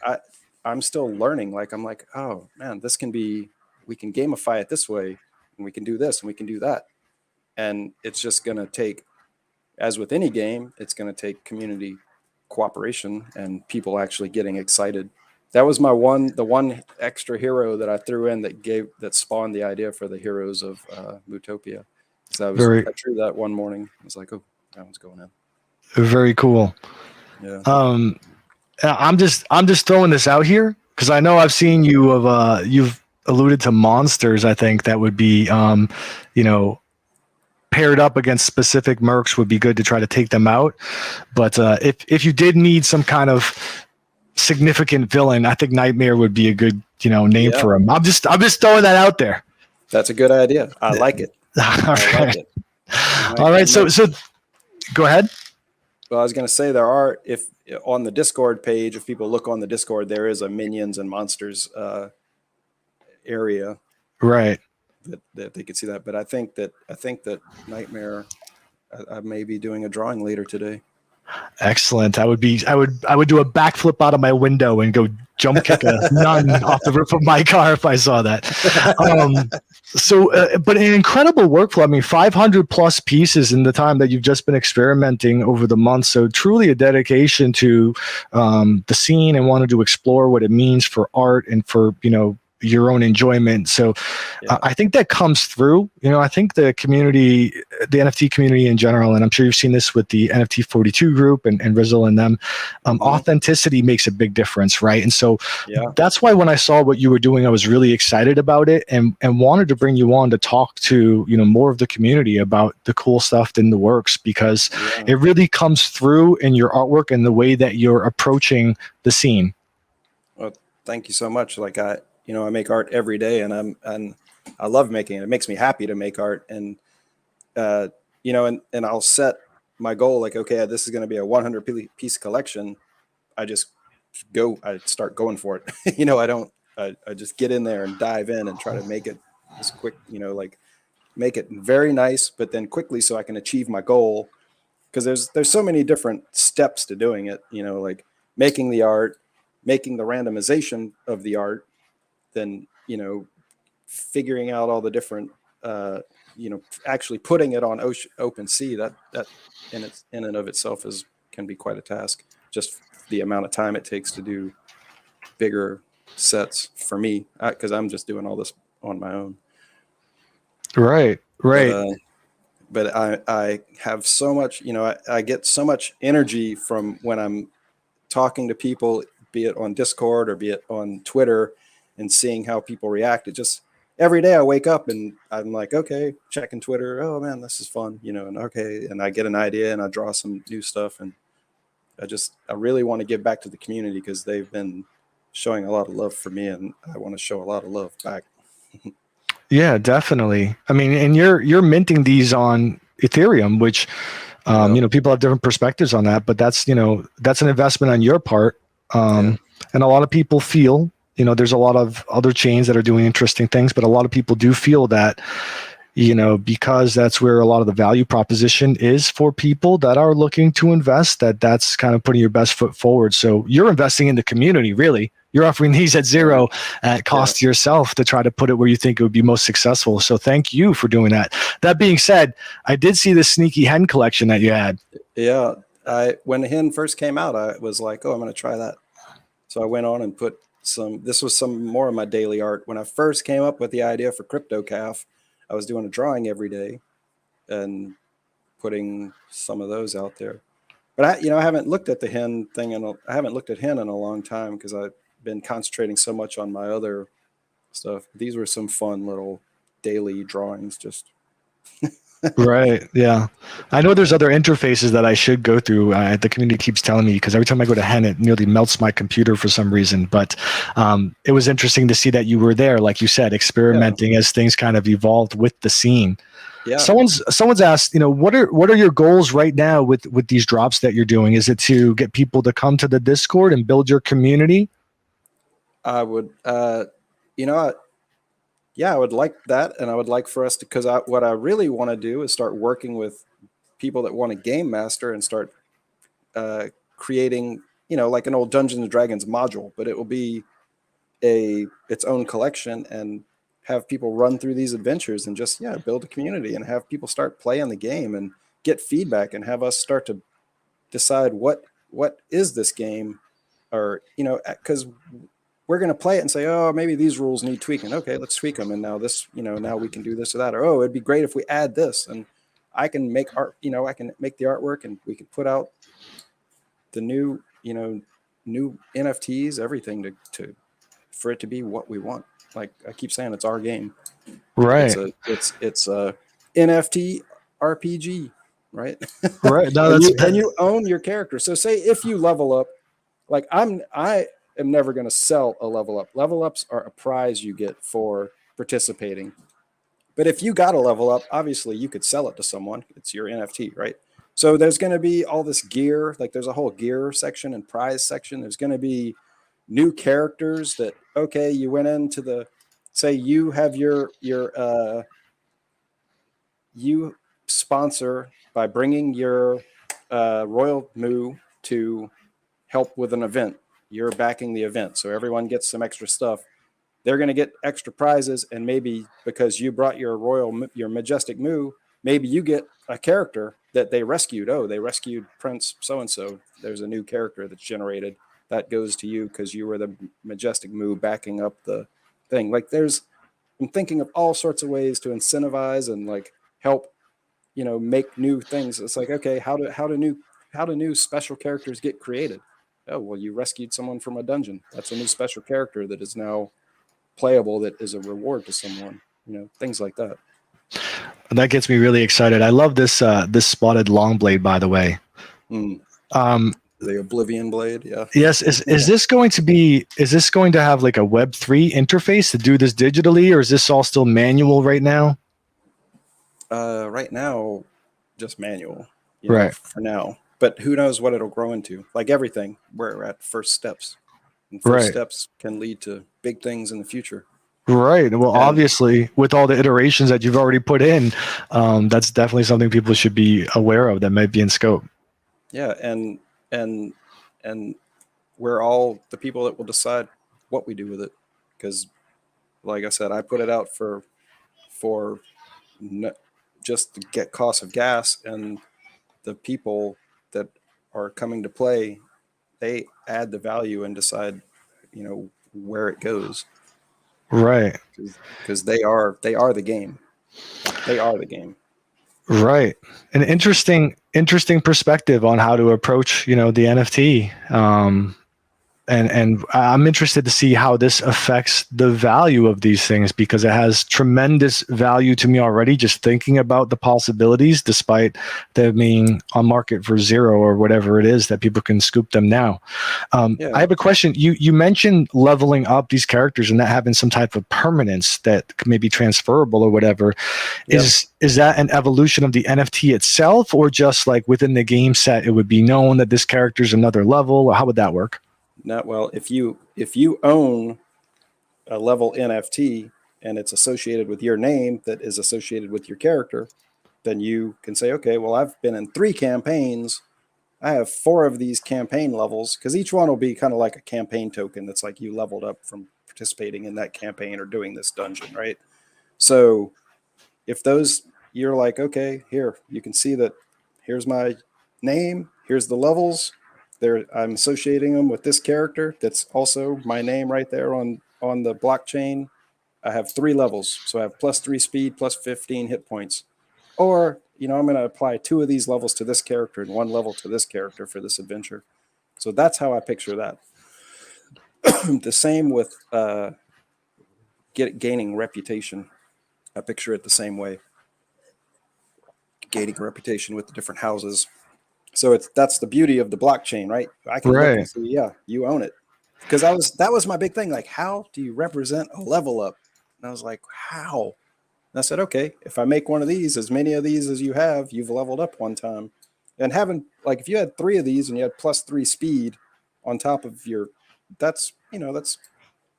I'm still learning. Like, I'm like, oh man, we can gamify it this way, and we can do this and we can do that. And it's just going to take, as with any game, it's going to take community cooperation and people actually getting excited. That was the one extra hero that I threw in that spawned the idea for the heroes of Mootopia. So I drew that one morning. I was like, oh, that one's going in. Very cool. Yeah. I'm just throwing this out here because I know I've seen you've alluded to monsters. I think that would be, paired up against specific mercs would be good to try to take them out. But if you did need some kind of significant villain, I think Nightmare would be a good name for him. I'm just throwing that out there. That's a good idea. I like it. Like it. All right. So go ahead. Well, I was going to say if on the Discord page, if people look on the Discord, there is a minions and monsters area, right? That they could see that. But I think that Nightmare, I may be doing a drawing later today. Excellent. I would do a backflip out of my window and go jump kick a nun off the roof of my car if I saw that. But an incredible workflow. I mean, 500 plus pieces in the time that you've just been experimenting over the months. So truly a dedication to the scene and wanted to explore what it means for art and for, your own enjoyment. So I think that comes through. I think the community, the NFT community in general, and I'm sure you've seen this with the NFT 42 group and Rizzle and them, authenticity makes a big difference, right? And so that's why when I saw what you were doing, I was really excited about it and wanted to bring you on to talk to, more of the community about the cool stuff in the works, because it really comes through in your artwork and the way that you're approaching the scene. Well, thank you so much. Like I make art every day, and I love making it. It makes me happy to make art, and and I'll set my goal like, okay, this is going to be a 100 piece collection. I start going for it. I just get in there and dive in and try to make it as quick, like make it very nice, but then quickly so I can achieve my goal. Because there's so many different steps to doing it, like making the art, making the randomization of the art, then figuring out all the different actually putting it on OpenSea, that in and of itself can be quite a task, just the amount of time it takes to do bigger sets for me, because I'm just doing all this on my own. Right but I have so much, I get so much energy from when I'm talking to people, be it on Discord or be it on Twitter, and seeing how people react. It just, every day I wake up and I'm like, okay, checking Twitter. Oh man, this is fun, and okay. And I get an idea and I draw some new stuff. And I really want to give back to the community because they've been showing a lot of love for me, and I want to show a lot of love back. Yeah, definitely. I mean, and you're minting these on Ethereum, which, people have different perspectives on that, but that's an investment on your part. And a lot of people feel, there's a lot of other chains that are doing interesting things, but a lot of people do feel that, because that's where a lot of the value proposition is for people that are looking to invest, that's kind of putting your best foot forward. So you're investing in the community, really. You're offering these at zero at cost to yourself to try to put it where you think it would be most successful. So thank you for doing that. That being said, I did see the sneaky hen collection that you had. Yeah. When the hen first came out, I was like, oh, I'm going to try that. So I went on and put this was some more of my daily art. When I first came up with the idea for CryptoCalf, I was doing a drawing every day and putting some of those out there. But I haven't looked at the hen thing, and I haven't looked at hen in a long time because I've been concentrating so much on my other stuff. These were some fun little daily drawings. Just Right. Yeah. I know there's other interfaces that I should go through. The community keeps telling me because every time I go to Hen, it nearly melts my computer for some reason. But it was interesting to see that you were there, like you said, experimenting as things kind of evolved with the scene. yeah. Someone's asked, what are your goals right now with these drops that you're doing? Is it to get people to come to the Discord and build your community? I would, I would like that, and I would like for us to, because what I really want to do is start working with people that want to game master and start creating, like an old Dungeons and Dragons module, but it will be its own collection, and have people run through these adventures and just build a community and have people start playing the game and get feedback and have us start to decide what is this game, or because we're going to play it and say, oh, maybe these rules need tweaking. Okay, let's tweak them. And now this, now we can do this or that. Or, oh, it'd be great if we add this. And I can make art, I can make the artwork, and we can put out the new NFTs, everything for it to be what we want. Like I keep saying, it's our game. Right. It's a NFT RPG, right? Right. No, and you own your character. So say if you level up, like I am never going to sell a level up. Level ups are a prize you get for participating. But if you got a level up, obviously you could sell it to someone. It's your NFT, right? So there's going to be all this gear. Like there's a whole gear section and prize section. There's going to be new characters that, okay, you went into say you have you sponsor by bringing your Royal Moo to help with an event. You're backing the event, so everyone gets some extra stuff. They're going to get extra prizes, and maybe because you brought your majestic Moo, maybe you get a character that they rescued. Oh, they rescued Prince so-and-so. There's a new character that's generated that goes to you because you were the majestic Moo backing up the thing. Like I'm thinking of all sorts of ways to incentivize and like help, make new things. It's like, okay, how do new special characters get created? Oh, well, you rescued someone from a dungeon. That's a new special character that is now playable, that is a reward to someone, things like that. That gets me really excited. I love this spotted long blade, by the way. The Oblivion blade. Yeah. Yes. Is this going to have like a Web3 interface to do this digitally, or is this all still manual right now? Right now, just manual, right. For now. But who knows what it'll grow into? Like everything, we're at first steps. And first steps can lead to big things in the future. Right. Well, obviously, with all the iterations that you've already put in, that's definitely something people should be aware of that might be in scope. Yeah, and we're all the people that will decide what we do with it. Because, like I said, I put it out for just to get cost of gas, and the people that are coming to play, they add the value and decide, where it goes. Right. Because they are the game. They are the game. Right. An interesting perspective on how to approach, the NFT. And I'm interested to see how this affects the value of these things, because it has tremendous value to me already, just thinking about the possibilities, despite them being on market for $0 or whatever it is that people can scoop them now. I have a question. You mentioned leveling up these characters and that having some type of permanence that may be transferable or whatever. Yep. Is that an evolution of the NFT itself, or just like within the game set, it would be known that this character is another level, or how would that work? Not well. If you own a level NFT and it's associated with your name that is associated with your character, then you can say, okay, well, I've been in 3 campaigns. I have 4 of these campaign levels, because each one will be kind of like a campaign token. That's like you leveled up from participating in that campaign or doing this dungeon, right? So if you're like, okay, here, you can see that here's my name, here's the levels. I'm associating them with this character. That's also my name right there on the blockchain. I have 3 levels. So I have +3 speed, +15 hit points. Or, I'm going to apply 2 of these levels to this character and 1 level to this character for this adventure. So that's how I picture that. The same with gaining reputation. I picture it the same way. Gaining reputation with the different houses. So that's the beauty of the blockchain, right? I can look and see, yeah, you own it. Because that was my big thing. Like, how do you represent a level up? And I was like, how? And I said, okay, if I make one of these, as many of these as you have, you've leveled up one time. And having, like, if you had 3 of these and you had +3 speed on top of your, that's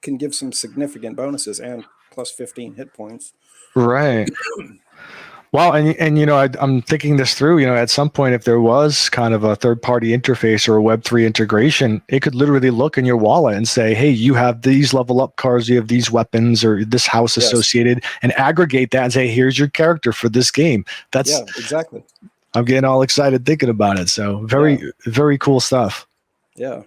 can give some significant bonuses and +15 hit points. Right. Well, and I'm thinking this through. At some point, if there was kind of a third-party interface or a Web3 integration, it could literally look in your wallet and say, "Hey, you have these level up cards, you have these weapons, or this house associated," and aggregate that and say, "Here's your character for this game." That's exactly. I'm getting all excited thinking about it. So very cool stuff. Yeah,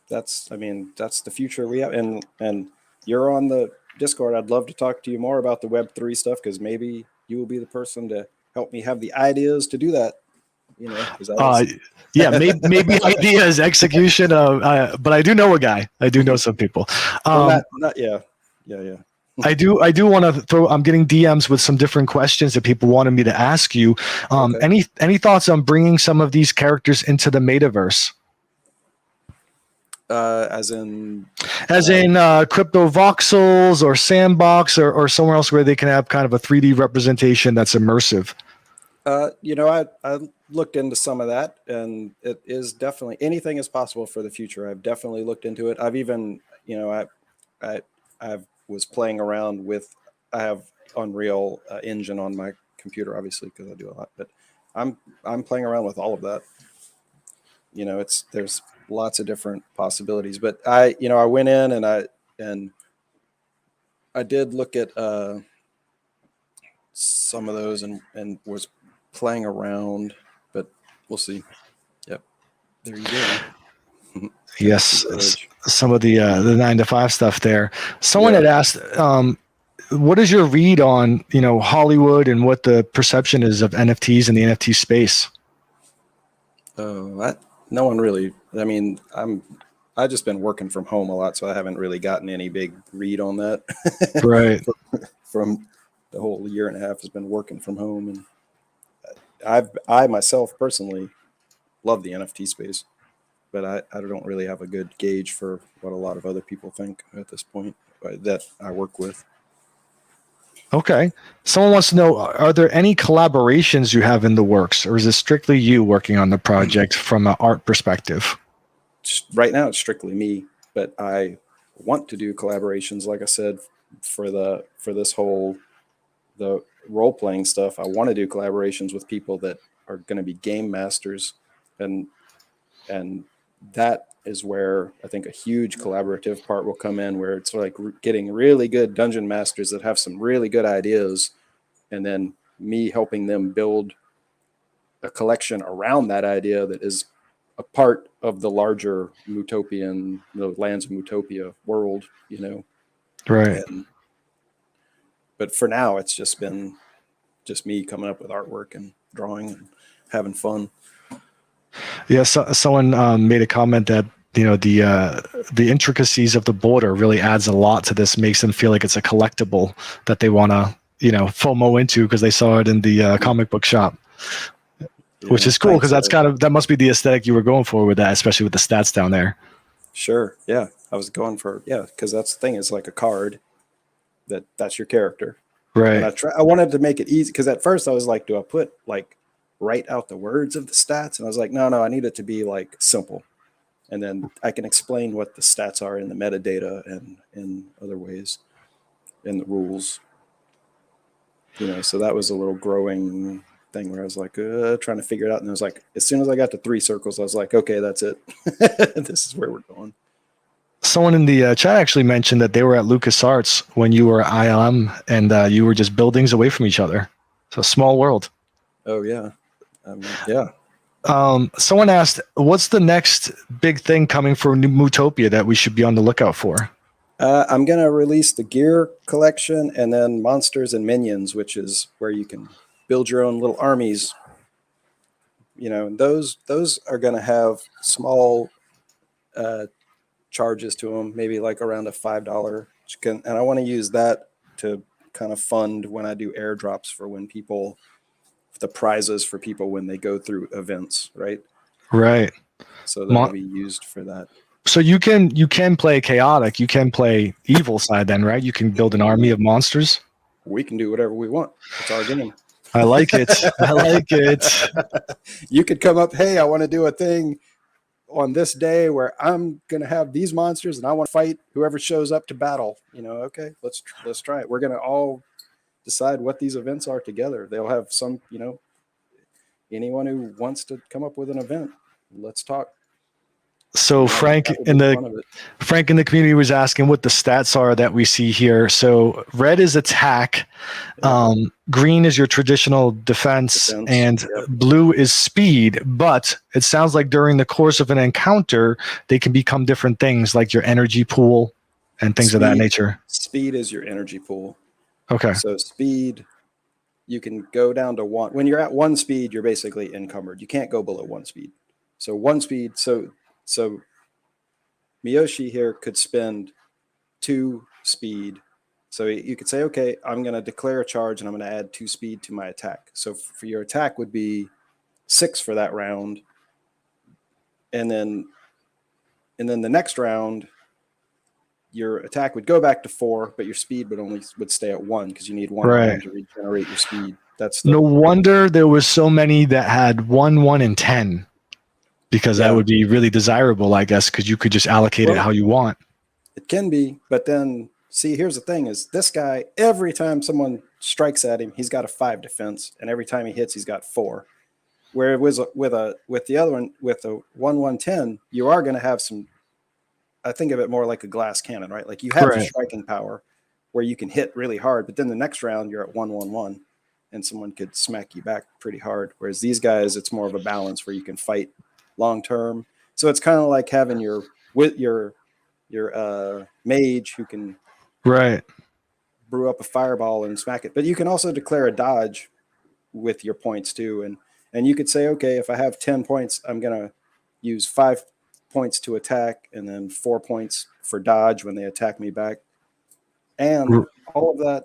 that's the future we have, and you're on the Discord. I'd love to talk to you more about the Web3 stuff, because maybe you will be the person to help me have the ideas to do that. Maybe ideas, execution. But I do know a guy. I do know some people. Yeah. I do want to throw. I'm getting DMs with some different questions that people wanted me to ask you. Okay. Any thoughts on bringing some of these characters into the metaverse? As in crypto voxels or sandbox or somewhere else where they can have kind of a 3D representation that's immersive. I looked into some of that, and it is definitely, anything is possible for the future. I've definitely looked into it. I've even, I was playing around with, I have Unreal Engine on my computer, obviously, because I do a lot, but I'm playing around with all of that. There's lots of different possibilities, but I went in and I did look at some of those and was playing around, but we'll see. Yep. There you go. Yes. Some of the 9 to 5 stuff there. Someone had asked, what is your read on, Hollywood and what the perception is of NFTs in the NFT space? No one really, I've just been working from home a lot, so I haven't really gotten any big read on that. Right. From the whole year and a half has been working from home, and I myself personally love the NFT space, but I don't really have a good gauge for what a lot of other people think at this point that I work with. Okay. Someone wants to know, are there any collaborations you have in the works, or is it strictly you working on the project from an art perspective? Right now, it's strictly me, but I want to do collaborations. Like I said, for this whole, the role-playing stuff, I want to do collaborations with people that are going to be game masters, and that is where I think a huge collaborative part will come in, where it's like getting really good dungeon masters that have some really good ideas, and then me helping them build a collection around that idea that is a part of the larger Mutopian, the Lands of Mutopia world, Right. But for now, it's just been me coming up with artwork and drawing and having fun. Yeah, someone made a comment that the intricacies of the border really adds a lot to this, makes them feel like it's a collectible that they want to FOMO into because they saw it in the comic book shop, which is cool because that must be the aesthetic you were going for with that, especially with the stats down there. Sure, yeah, I was going for because that's the thing, is like a card that's your character, right? And I wanted to make it easy, because at first I was like, do I put write out the words of the stats? And I was like, no, I need it to be simple. And then I can explain what the stats are in the metadata and in other ways in the rules. So that was a little growing thing where I was like, trying to figure it out. And I was like, as soon as I got to 3 circles, I was like, okay, that's it. This is where we're going. Someone in the chat actually mentioned that they were at LucasArts when you were at ILM, and you were just buildings away from each other. So small world. Oh, yeah. Yeah. Someone asked, what's the next big thing coming for Mutopia that we should be on the lookout for? I'm going to release the gear collection, and then monsters and minions, which is where you can build your own little armies. Those are going to have small charges to them, maybe like around a $5. And I want to use that to kind of fund when I do airdrops for when people, the prizes for people when they go through events, right? Right. So that'll be used for that. So you can play chaotic, you can play evil side then, right? You can build an army of monsters. We can do whatever we want. It's our game. I like it. I like it. You could come up, hey, I want to do a thing on this day where I'm going to have these monsters and I want to fight whoever shows up to battle. Okay, let's try it. We're going to all decide what these events are together. They'll have some, anyone who wants to come up with an event, let's talk. So Frank in the community was asking what the stats are that we see here. So red is attack, green is your traditional defense, and blue is speed. But it sounds like during the course of an encounter, they can become different things like your energy pool and things of that nature. Speed is your energy pool. Okay. So speed, you can go down to 1. When you're at 1 speed, you're basically encumbered. You can't go below 1 speed. So 1 speed, so Miyoshi here could spend 2 speed. So you could say, okay, I'm going to declare a charge and I'm going to add 2 speed to my attack. So for your attack would be 6 for that round. And then the next round, your attack would go back to 4, but your speed would stay at 1 because you need 1 round to regenerate your speed. No wonder there was so many that had 1, 1, and 10. Because that would be really desirable, I guess, because you could just allocate it how you want. It can be, but then see, here's the thing: is this guy every time someone strikes at him, he's got a 5 defense, and every time he hits, he's got 4. Whereas with the other one, with a 1, 1, 10, you are going to have some. I think of it more like a glass cannon, right? Like you have the striking power where you can hit really hard, but then the next round you're at 1, 1, 1, and someone could smack you back pretty hard. Whereas these guys, it's more of a balance where you can fight long term. So it's kind of like having your mage who can brew up a fireball and smack it. But you can also declare a dodge with your points too. And you could say, okay, if I have 10 points, I'm gonna use 5 points to attack and then 4 points for dodge when they attack me back. And all of that,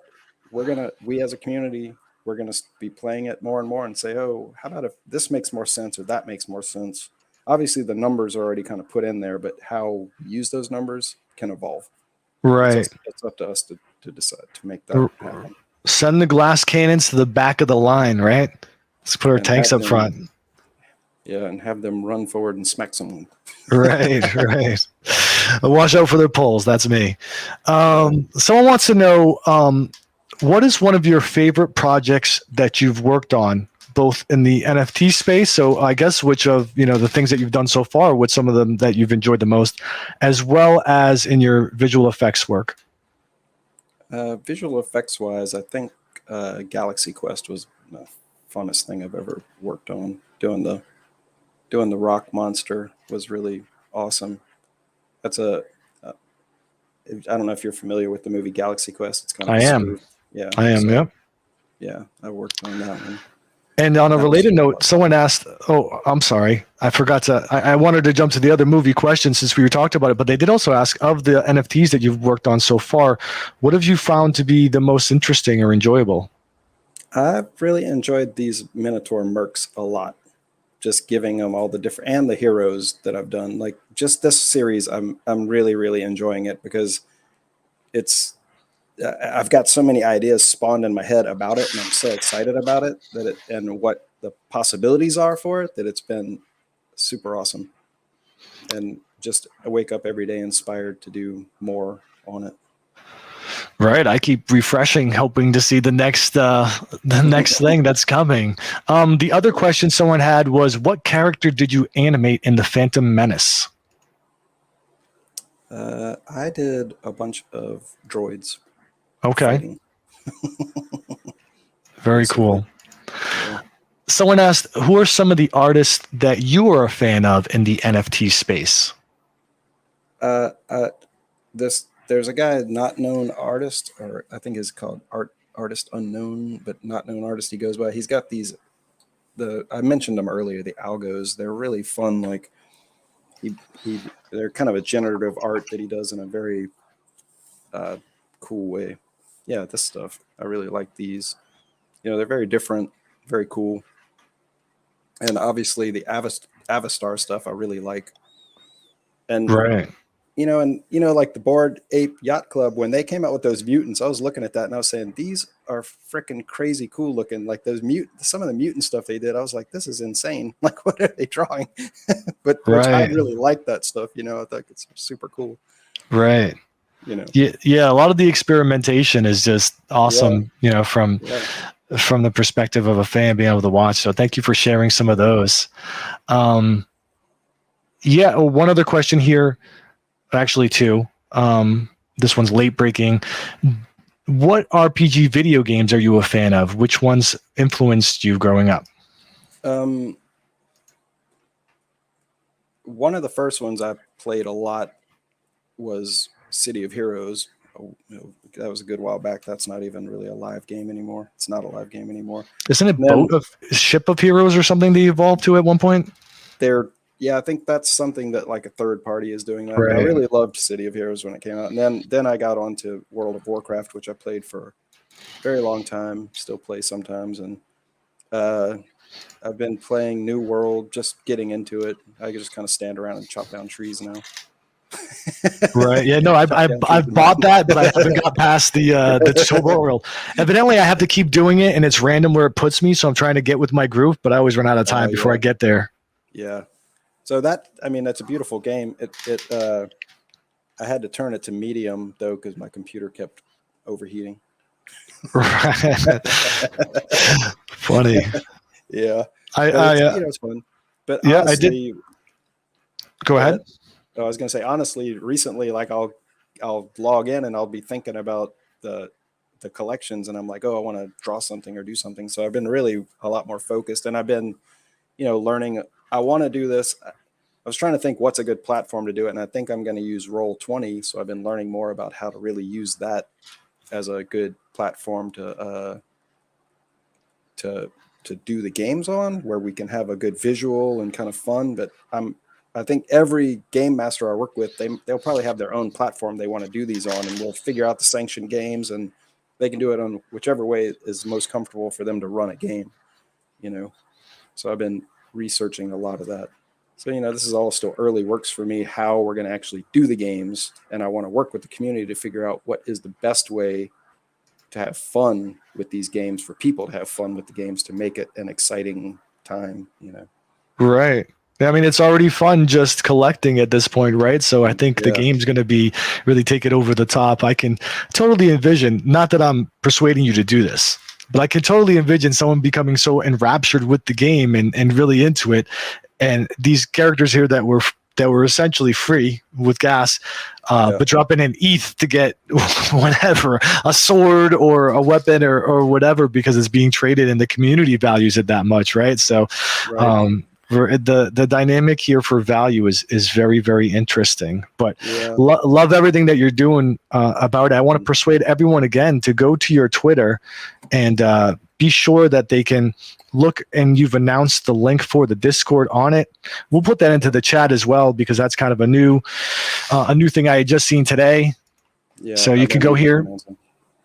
we as a community, we're gonna be playing it more and more and say, oh, how about if this makes more sense or that makes more sense? Obviously, the numbers are already kind of put in there, but how you use those numbers can evolve. Right. It's up to us to decide to make that happen. Send the glass cannons to the back of the line, right? Let's put our tanks up front. Yeah, and have them run forward and smack someone. Right. Watch out for their poles. That's me. Someone wants to know, what is one of your favorite projects that you've worked on, both in the NFT space? So I guess which of the things that you've done so far, what's some of them that you've enjoyed the most, as well as in your visual effects work? Visual effects wise, I think Galaxy Quest was the funnest thing I've ever worked on. Doing the rock monster was really awesome. That's I don't know if you're familiar with the movie Galaxy Quest. It's kind of I am. Yep. Yeah, I worked on that one. And on a related note, someone asked, I'm sorry, I forgot I wanted to jump to the other movie question since we were talking about it, but they did also ask, of the NFTs that you've worked on so far, what have you found to be the most interesting or enjoyable? I've really enjoyed these Minotaur mercs a lot. Just giving them all the different, and the heroes that I've done. Like just this series, I'm really, really enjoying it because I've got so many ideas spawned in my head about it, and I'm so excited about it and what the possibilities are for it, that it's been super awesome. And just I wake up every day inspired to do more on it. Right. I keep refreshing, hoping to see the next thing that's coming. The other question someone had was, what character did you animate in The Phantom Menace? I did a bunch of droids. Okay. Very cool. Yeah. Someone asked, who are some of the artists that you are a fan of in the NFT space? There's a guy, not known artist, or I think it's called artist unknown, but not known artist he goes by. He's got these, I mentioned them earlier, the algos. They're really fun. Like they're kind of a generative art that he does in a very cool way. Yeah, this stuff, I really like these. They're very different, very cool. And obviously the Avastar stuff I really like. And Right. like the Bored Ape Yacht Club, when they came out with those mutants, I was looking at that and I was saying, these are freaking crazy cool looking. Like some of the mutant stuff they did, I was like, this is insane. Like, what are they drawing? But which I really like that stuff. I think it's super cool. Right. Yeah. A lot of the experimentation is just awesome. From the perspective of a fan being able to watch. So thank you for sharing some of those. One other question here. Actually, two. This one's late breaking. What RPG video games are you a fan of? Which ones influenced you growing up? One of the first ones I played a lot was City of Heroes. That was a good while back. That's not even really a live game anymore. It's not a live game anymore. Isn't it Ship of Heroes or something they evolved to at one point? Yeah, I think that's something that like a third party is doing that. Right. I really loved City of Heroes when it came out. And then I got onto World of Warcraft, which I played for a very long time, still play sometimes. And I've been playing New World, just getting into it. I just kind of stand around and chop down trees now. Right. Yeah. No, I've bought that, but I haven't got past the tutorial world. Evidently, I have to keep doing it, and it's random where it puts me. So I'm trying to get with my group, but I always run out of time before I get there. Yeah. So that's a beautiful game. I had to turn it to medium though because my computer kept overheating. Right. Funny. Yeah. It's fun. But yeah, honestly, I did. Go ahead. I was going to say, honestly, recently, like I'll log in and I'll be thinking about the collections, and I'm like, oh, I want to draw something or do something. So I've been really a lot more focused, and I've been, learning. I want to do this. I was trying to think what's a good platform to do it, and I think I'm going to use Roll20. So I've been learning more about how to really use that as a good platform to do the games on, where we can have a good visual and kind of fun. But I think every game master I work with, they'll probably have their own platform they want to do these on, and we'll figure out the sanctioned games, and they can do it on whichever way is most comfortable for them to run a game, So I've been researching a lot of that. So, this is all still early works for me, how we're going to actually do the games. And I want to work with the community to figure out what is the best way to have fun with these games, for people to have fun with the games, to make it an exciting time, Right. It's already fun just collecting at this point, right? So I think the game's going to be really take it over the top. I can totally envision, not that I'm persuading you to do this, but I can totally envision someone becoming so enraptured with the game and really into it. And these characters here that were essentially free with gas, but dropping an ETH to get whatever, a sword or a weapon or whatever, because it's being traded and the community values it that much, right? So the dynamic here for value is very, very interesting. But love everything that you're doing about it. I want to persuade everyone again to go to your Twitter and be sure that they can look, and you've announced the link for the Discord on it. We'll put that into the chat as well, because that's kind of a new thing I had just seen today. Yeah, so you can go here.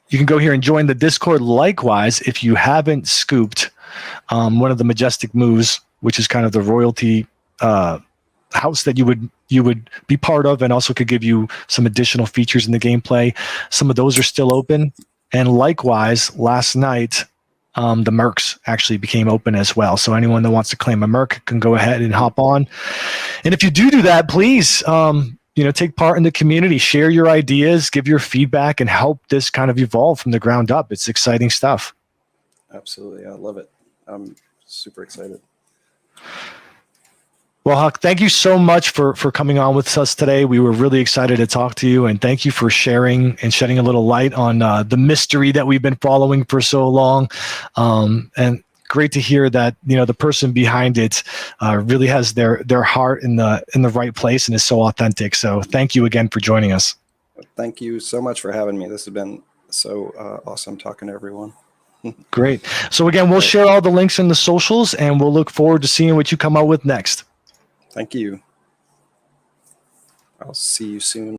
You can go here and join the Discord. Likewise, if you haven't scooped one of the Majestic moves, which is kind of the royalty house that you would be part of, and also could give you some additional features in the gameplay. Some of those are still open. And likewise, last night, the Mercs actually became open as well. So anyone that wants to claim a Merc can go ahead and hop on. And if you do that, please, take part in the community, share your ideas, give your feedback, and help this kind of evolve from the ground up. It's exciting stuff. Absolutely. I love it. I'm super excited. Well, Huck, thank you so much for coming on with us today. We were really excited to talk to you, and thank you for sharing and shedding a little light on the mystery that we've been following for so long. And great to hear that the person behind it really has their heart in the right place and is so authentic. So thank you again for joining us. Thank you so much for having me. This has been so awesome talking to everyone. Great. So again, we'll share all the links in the socials, and we'll look forward to seeing what you come out with next. Thank you. I'll see you soon.